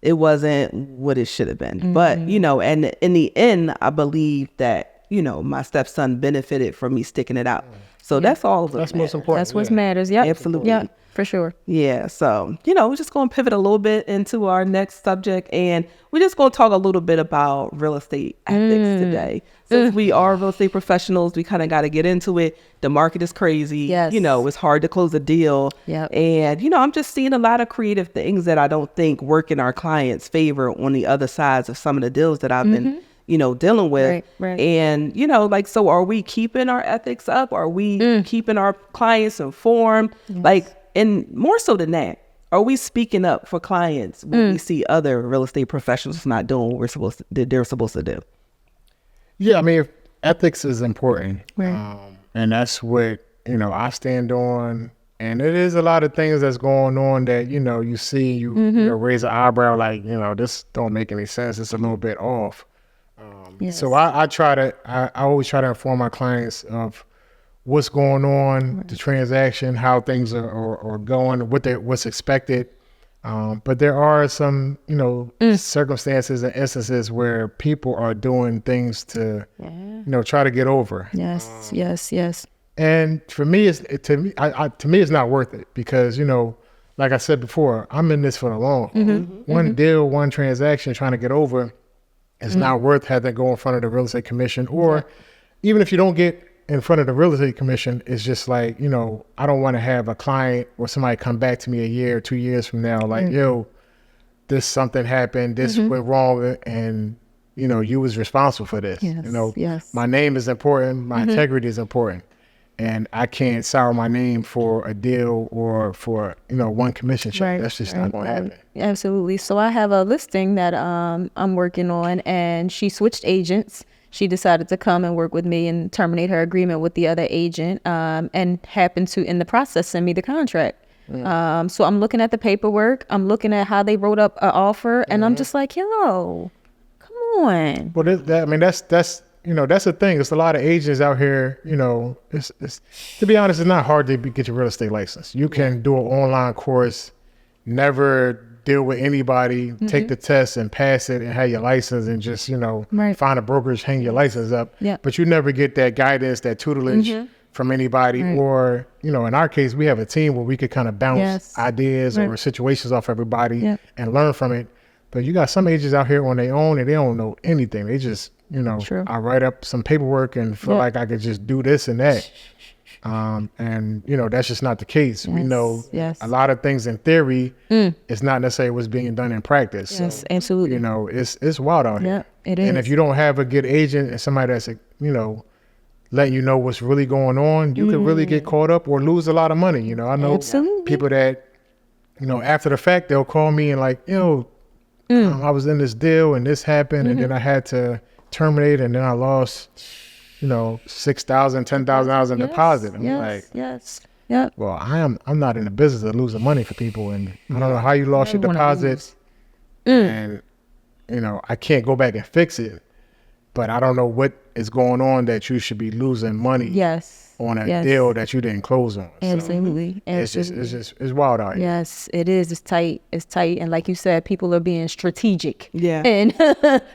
it wasn't what it should have been. But you know, and in the end, I believe that, you know, my stepson benefited from me sticking it out. So that's all. That's most important. That's what matters. Yep. Absolutely. Yeah, for sure. Yeah. So, you know, we're just going to pivot a little bit into our next subject, and we're just going to talk a little bit about real estate ethics today. Since we are real estate professionals, we kind of got to get into it. The market is crazy. Yes. You know, it's hard to close a deal. Yep. And, you know, I'm just seeing a lot of creative things that I don't think work in our clients' favor on the other sides of some of the deals that I've been, you know, dealing with. Right. And, you know, like, so are we keeping our ethics up? Are we keeping our clients informed? Like, and more so than that, are we speaking up for clients when we see other real estate professionals not doing what they're supposed to do? Yeah, I mean, ethics is important. Right. And that's what, you know, I stand on. And it is a lot of things that's going on that, you know, you see, you know, raise an eyebrow like, you know, this don't make any sense. It's a little bit off. Yes. So I always try to inform my clients of what's going on, the transaction, how things are going, what's expected. But there are some, you know, circumstances and instances where people are doing things to, you know, try to get over. Yes. Yes. And for me, to me, it's not worth it because, you know, like I said before, I'm in this for the long haul. One deal, one transaction, trying to get over, it's not worth having to go in front of the real estate commission. Or even if you don't get in front of the real estate commission, it's just like, you know, I don't want to have a client or somebody come back to me a year or 2 years from now, like, yo, something happened, this went wrong, and, you know, you was responsible for this. Yes, you know, yes. my name is important, my integrity is important, and I can't sour my name for a deal or for, you know, one commission check. Right, That's just not going to happen. Absolutely. So I have a listing that I'm working on, and she switched agents. She decided to come and work with me and terminate her agreement with the other agent, and happened to, in the process, send me the contract. So I'm looking at the paperwork. I'm looking at how they wrote up an offer, and I'm just like, yo, come on. Well, that's you know, that's the thing. There's a lot of agents out here, you know, it's to be honest, it's not hard to get your real estate license. You can do an online course, never deal with anybody, take the test and pass it and have your license and just, you know, find a brokerage, hang your license up. Yeah. But you never get that guidance, that tutelage from anybody. Or, you know, in our case, we have a team where we could kind of bounce ideas or situations off everybody and learn from it. But you got some agents out here on their own and they don't know anything. They just, you know, I write up some paperwork and feel like I could just do this and that. And, you know, that's just not the case. We know a lot of things in theory, it's not necessarily what's being done in practice. Yes, so, absolutely. You know, it's wild out here. It is. And if you don't have a good agent and somebody that's, you know, letting you know what's really going on, you could really get caught up or lose a lot of money. You know, I know people that, you know, after the fact, they'll call me and like, yo, I was in this deal and this happened and then I had to terminate and then I lost, you know, $6,000, $10,000 in deposit. I'm like, well, I'm not in the business of losing money for people, and I don't know how you lost your deposit, and you know, I can't go back and fix it, but I don't know what is going on that you should be losing money on a deal that you didn't close on. Absolutely. So it's wild out here. Yes, it is. It's tight. And like you said, people are being strategic in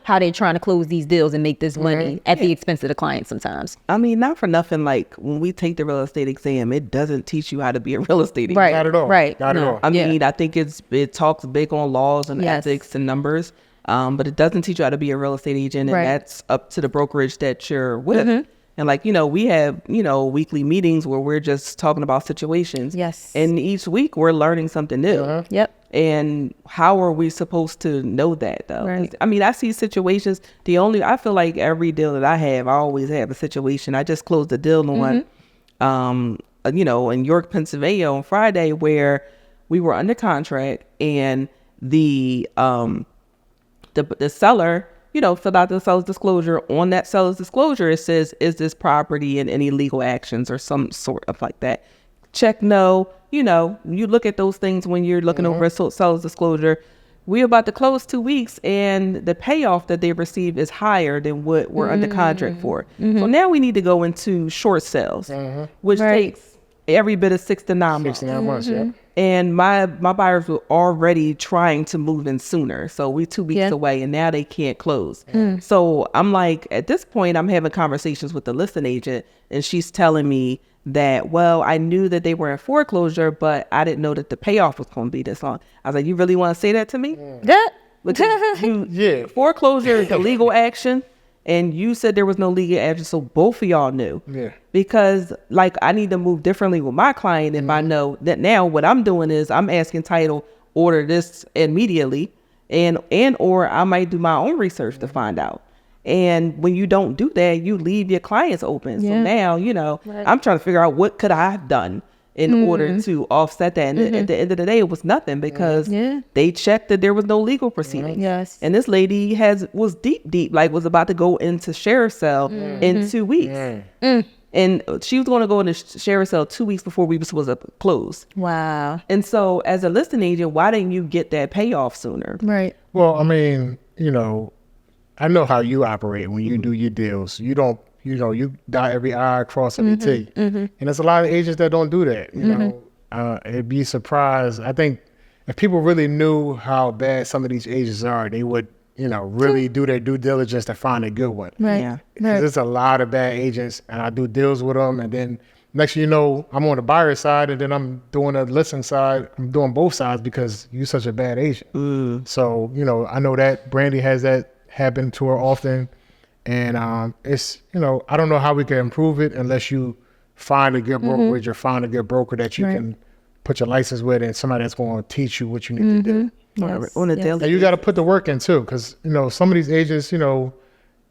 how they're trying to close these deals and make this money at the expense of the client sometimes. I mean, not for nothing, like when we take the real estate exam, it doesn't teach you how to be a real estate agent. Right. Not at all. Right. Not at all. I mean, I think it talks big on laws and ethics and numbers, but it doesn't teach you how to be a real estate agent, and that's up to the brokerage that you're with. And like, you know, we have, you know, weekly meetings where we're just talking about situations. Yes. And each week we're learning something new. And how are we supposed to know that though? Right. I mean, I see situations, I feel like every deal that I always have a situation. I just closed a deal on, you know, in York, Pennsylvania on Friday where we were under contract and the the seller, filled out the seller's disclosure. On that seller's disclosure, it says, is this property in any legal actions or some sort of like that? Check no. You look at those things when you're looking over a seller's disclosure. We're about to close 2 weeks, and the payoff that they received is higher than what we're under contract for. So now we need to go into short sales, which takes every bit of 6 to 9 months. 6 to 9 months, yeah. And my buyers were already trying to move in sooner. So we're 2 weeks away, and now they can't close. So I'm like, at this point, I'm having conversations with the listing agent, and she's telling me that, well, I knew that they were in foreclosure, but I didn't know that the payoff was going to be this long. I was like, you really want to say that to me? Because foreclosure is a legal action, and you said there was no legal action, so both of y'all knew. Yeah. Because, like, I need to move differently with my client if I know that now what I'm doing is I'm asking title, order this immediately, and or I might do my own research to find out. And when you don't do that, you leave your clients open. So now, I'm trying to figure out what could I have done in order to offset that. And at the end of the day, it was nothing because they checked that there was no legal proceedings. Yes. And this lady was deep, like was about to go into sheriff sale in 2 weeks. And she was going to go into sheriff sale 2 weeks before we were supposed to close. Wow. And so as a listing agent, why didn't you get that payoff sooner? Right. Well, I mean, I know how you operate when you do your deals. You don't, you dot every I, cross every T. And there's a lot of agents that don't do that. It'd be surprised. I think if people really knew how bad some of these agents are, they would, really do their due diligence to find a good one. Right. Yeah. There's a lot of bad agents, and I do deals with them, and then next thing you know, I'm on the buyer side, and then I'm doing the listing side. I'm doing both sides because you're such a bad agent. So, I know that Brandy has that happen to her often, and it's I don't know how we can improve it unless you find a good brokerage or find a good broker that you can put your license with, and somebody that's going to teach you what you need to do. And you got to put the work in too, because some of these agents,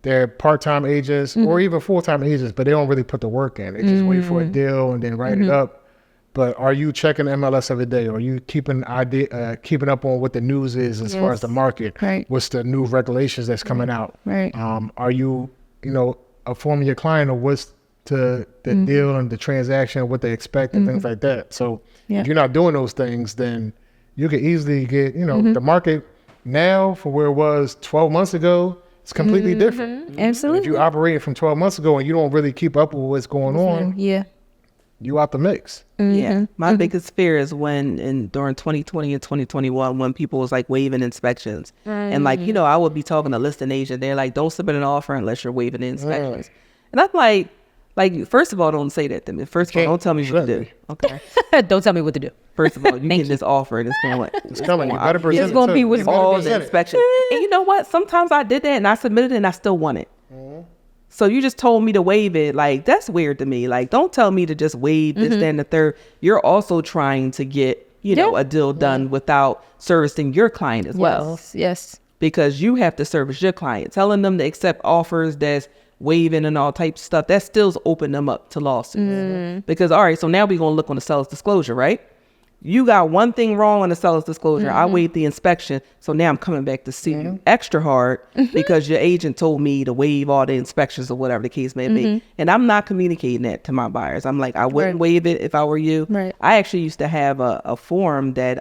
they're part-time agents or even full-time agents, but they don't really put the work in. They just wait for a deal and then write it up. But are you checking MLS every day? Are you keeping up on what the news is as far as the market? Right. What's the new regulations that's coming out? Right. Are you, informing your client of what's the deal and the transaction, what they expect and things like that? So if you're not doing those things, then you could easily get, the market now from where it was 12 months ago, it's completely different. Absolutely. If you operated from 12 months ago and you don't really keep up with what's going on, you out the mix. Yeah. My biggest fear is during 2020 and 2021, when people was like waiving inspections. And like, I would be talking to listing agent. They're like, don't submit an offer unless you're waiving the inspections. And I'm like, first of all, don't say that to me. First of all, don't tell me what to do. Okay. Don't tell me what to do. First of all, you get this offer and it's going to It's coming. You better present It's going to be with with all the inspections. And you know what? Sometimes I did that and I submitted it and I still won it. So you just told me to waive it. Like, that's weird to me. Like, don't tell me to just waive this, that, and the third. You're also trying to get, a deal done without servicing your client as well. Yes. Because you have to service your client. Telling them to accept offers that's waiving and all types of stuff, that still's open them up to lawsuits. Because, all right, so now we're going to look on the seller's disclosure, right? You got one thing wrong on the seller's disclosure. I waived the inspection. So now I'm coming back to sue you extra hard because your agent told me to waive all the inspections or whatever the case may be. And I'm not communicating that to my buyers. I'm like, I wouldn't waive it if I were you. Right. I actually used to have a form that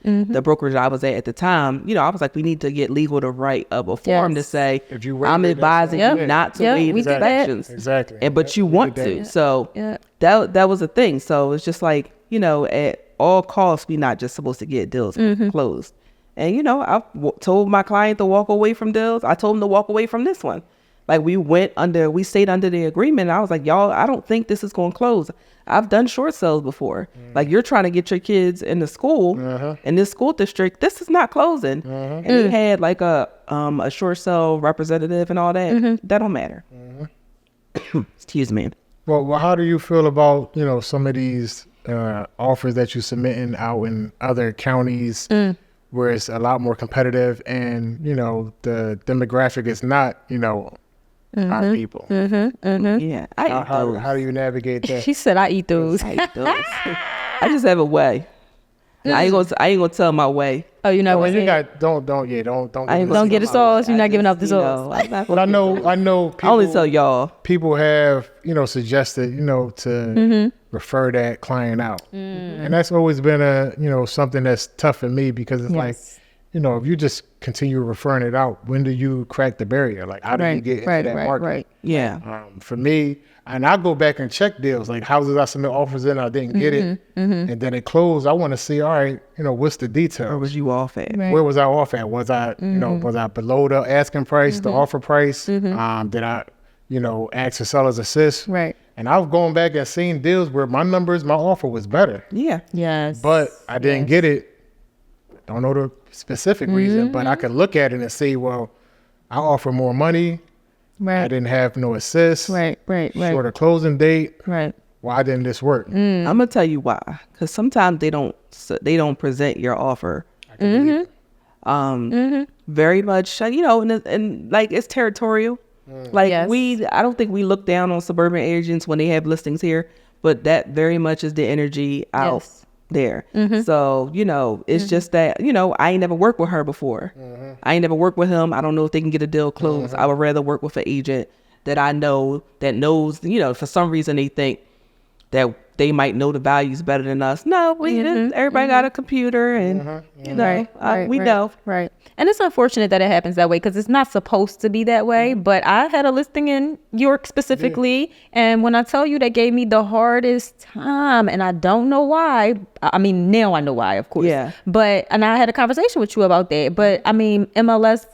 the brokerage I was at the time, I was like, we need to get legal to write up a form to say, if you waive I'm advising you not to waive inspections. Exactly. But you want to. So that was a thing. So it's just like, at all costs, we're not just supposed to get deals closed. And, I told my client to walk away from deals. I told him to walk away from this one. Like, we stayed under the agreement. I was like, y'all, I don't think this is going to close. I've done short sales before. Like, you're trying to get your kids into school in this school district. This is not closing. And he had like a short sale representative and all that. That don't matter. Excuse me. Well, how do you feel about, some of these offers that you're submitting out in other counties where it's a lot more competitive and, the demographic is not, our people? Yeah. How do you navigate that? She said, I eat those. I just have a way. I ain't gonna tell my way. Oh, you're not. When gonna you say- got don't don't get the sauce. You're not giving up the sauce. But I know people, I only tell y'all. people have, suggested, to refer that client out. And that's always been something that's tough for me because it's like, if you just continue referring it out, when do you crack the barrier? Like, how do you get into that market? Right. Yeah. For me, and I go back and check deals, like houses I submit offers in, I didn't get it. And then it closed. I want to see, all right, what's the details? Where was you off at? Right. Where was I off at? Was I, was I below the asking price, the offer price? Did I, ask for seller's assist? Right. And I've gone back and seen deals where my offer was better, Yeah. Yes. but I didn't get it. Don't know the specific reason, but I could look at it and see, well, I offer more money. Right. I didn't have no assist. Right. Shorter closing date. Right. Why didn't this work? I'm gonna tell you why. Because sometimes they don't present your offer. Very much, and like it's territorial. Like I don't think we look down on suburban agents when they have listings here, but that very much is the energy out there. So, it's just that, I ain't never worked with her before. I ain't never worked with him. I don't know if they can get a deal closed. I would rather work with an agent that I know that knows, for some reason they think that they might know the values better than us. No, everybody got a computer and, we know. Right. And it's unfortunate that it happens that way because it's not supposed to be that way. But I had a listing in York specifically. And when I tell you that gave me the hardest time, and I don't know why. I mean, now I know why, of course. Yeah. And I had a conversation with you about that. But I mean, MLS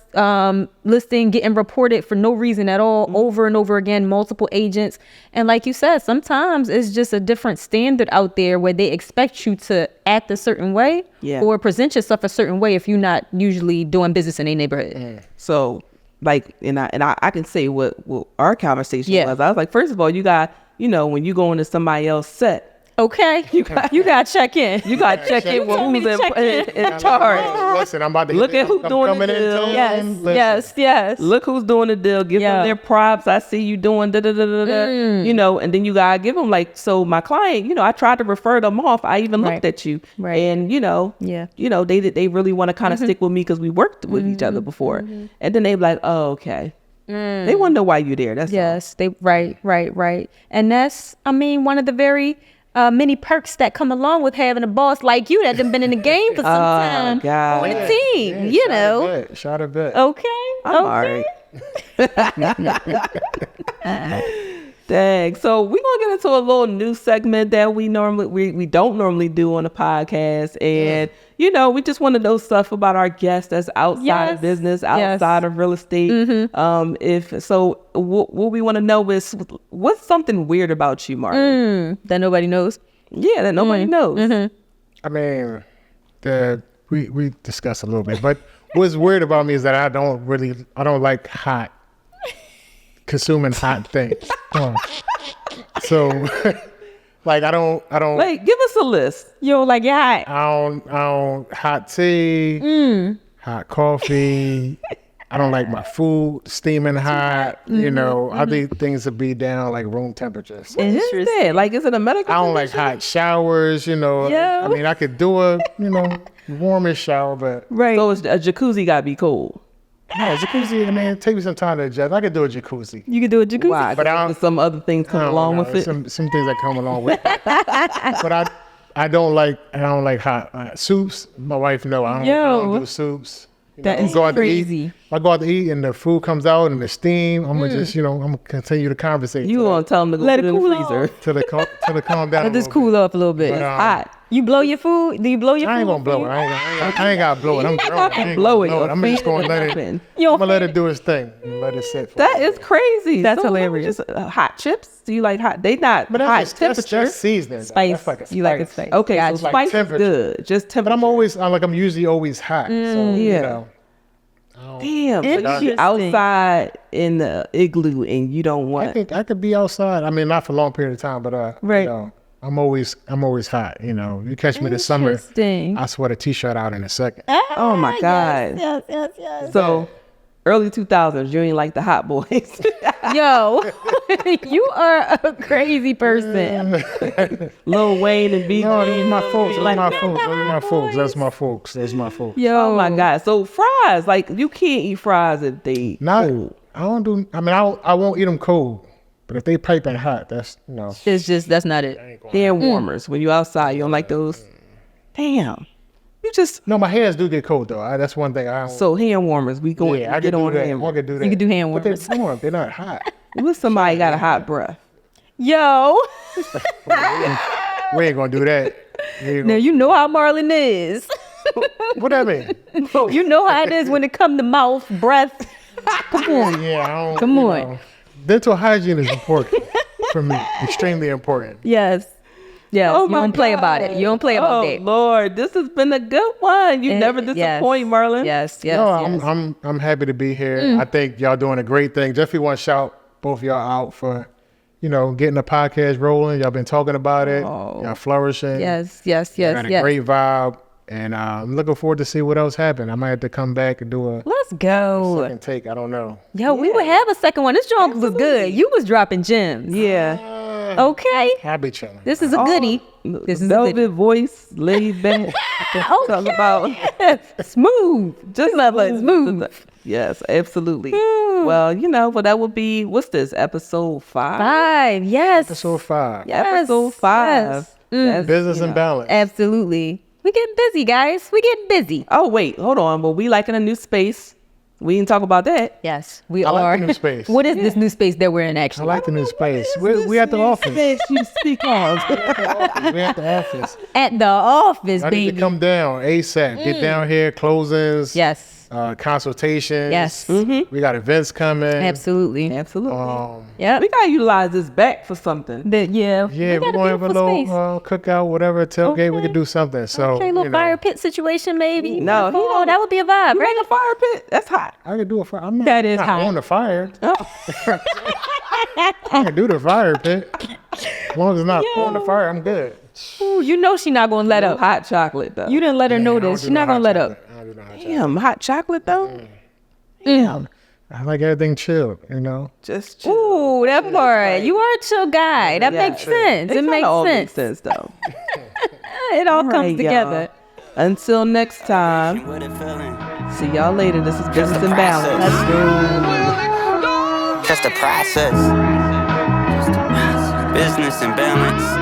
listing getting reported for no reason at all over and over again, multiple agents. And like you said, sometimes it's just a different standard out there where they expect you to act a certain way or present yourself a certain way if you're not usually doing business in a neighborhood. So like, and I can say what our conversation was. I was like, first of all, you got, when you go into somebody else's set, okay, you got to check in. You got to check in with who's in charge. Listen, I'm about to Look at who's doing the deal. Yes. Look who's doing the deal. Give them their props. I see you doing and then you got to give them so my client, I tried to refer them off. I even looked at you and, they really want to kind of stick with me because we worked with each other before. And then they be like, oh, okay. They want to know why you're there. That's all. Right. And that's, one of the very many perks that come along with having a boss like you that done been in the game for some time on a team, Shot a bet. I'm all right. Dang. So we're gonna get into a little new segment that we don't normally do on the podcast, and we just want to know stuff about our guests that's outside of business, outside of real estate. What we want to know is what's something weird about you, Marlon, that nobody knows. Yeah, that nobody knows. I mean, we discussed a little bit, but what's weird about me is that I don't like consuming hot things. So like I don't like, give us a list. You don't like it hot. I don't hot tea, hot coffee. I don't like my food steaming hot. I think things to be down like room temperature. So Interesting. Like, is it a medical I don't condition? like hot showers. I mean, I could do a warmish shower, but So it's a jacuzzi gotta be cold. yeah, jacuzzi. I mean, it takes me some time to adjust. I could do a jacuzzi. You can do a jacuzzi. Why? But But some other things come along with it. Some things that come along with it. But I don't like hot soups. My wife know I don't do soups. That is crazy. If I go out to eat and the food comes out and the steam, I'm gonna just I'm gonna continue the conversation. You gonna tell them to go Let put it it in the cool freezer. till it calm down. Let this cool off a little bit. But, Hot. You blow your food? Do you blow your food? I ain't gonna blow it. I ain't gotta blow it. I'm grown. I ain't Blow gonna it. I'm just gonna let it. Happen. I'm gonna let it do its thing and let it sit. For That is crazy. That's So hilarious. Just, hot chips? Do you like hot? They not but hot that's temperature. That's seasoning. Spice. That's like a You like it spice. spice. Okay, Gotcha. so Like spice is temperature. good. Just temperature. But I'm usually always hot. So, yeah. Damn. So you Interesting. be outside in the igloo and you don't want. I could be outside. I mean, not for a long period of time, but Right. I'm always hot. You catch me this summer, Interesting. I sweat a t-shirt out in a second. Oh my God. Yes. So early 2000s, you ain't like the hot boys. Yo, you are a crazy person. Lil Wayne and B. No, those are my folks. Those are my folks. Those are my folks. That's my folks. That's my folks. Yo, Oh my God. So fries, like you can't eat fries if they Not. cold. I don't do. I mean, I won't eat them cold. But if they piping hot, that's it's just that's not it. Hand warmers. When you outside, you don't like those? Damn. You just No, my hands do get cold though. That's one thing I don't. so hand warmers. We go yeah, I get can do on that. hand I can do that. You can do hand But warmers. they're warm. They're not hot. What if somebody got a hot breath? Yo, We ain't gonna do that. We ain't now gonna- you know how Marlon is. What that mean? You know how it is when it come to mouth, breath. Come on. Yeah, I don't. Come you on. know. Dental hygiene is important for me. Extremely important. Yes. Yes. Oh you my don't play about God. it. You don't play about Oh that. Lord, this has been a good one. You never disappoint, Marlon. Yes. Yes. No, yes. I'm happy to be here. I think y'all doing a great thing. Definitely want to shout both y'all out for, getting the podcast rolling. Y'all been talking about it. Oh. Y'all flourishing. Yes. Yes. Y'all Yes. got a Yes. great vibe. And I'm looking forward to see what else happens. I might have to come back and do a Let's go. second take. I don't know. Yo, we would have a second one. This joint was good. You was dropping gems. Yeah. Okay. Happy chilling. This is a goodie. This is a Velvet goodie. voice, laid back. Talk about Smooth. just smooth. Yes, absolutely. Well, that would be what's this episode 5? 5. Yes. Episode 5. Yes, Episode 5. yes. That's, Business and balance. Absolutely. We getting busy, guys. We getting busy. Oh wait, hold on. But we liking a new space. We didn't talk about that. Yes, we I like are. the new space. What is this new space that we're in I actually? like the new space. We at the office. You speak on. We at the office. At the office, I need baby. to come down ASAP. Get down here, closings. Yes. Consultations. Yes. We got events coming. Absolutely. Absolutely. Yep. We gotta utilize this back for something. Yeah. Yeah, we we're got gonna have a beautiful little space. cookout, whatever, tailgate. We Okay. could do something. So Okay, little fire pit situation maybe. No, he oh, don't- that would be a vibe, You right? in a fire pit? That's hot. I could do a fire. I'm not, That is not hot. on the fire. Oh. I can do the fire pit. As long as it's not on the fire, I'm good. Ooh, you know she not gonna let up. Hot chocolate though. You didn't let her Yeah, know I don't this. do She no not hot gonna let up. chocolate. I don't do no hot chocolate. Damn, hot chocolate though. Damn. I like everything chilled, Just chill. Ooh, that part. You are a chill guy. That Yeah. makes sense. It kinda makes all sense. makes sense though. It all All comes right, together. y'all. Until next time. What it feeling? See y'all later. This is Business the and Balance. process. Just a process. Business and balance.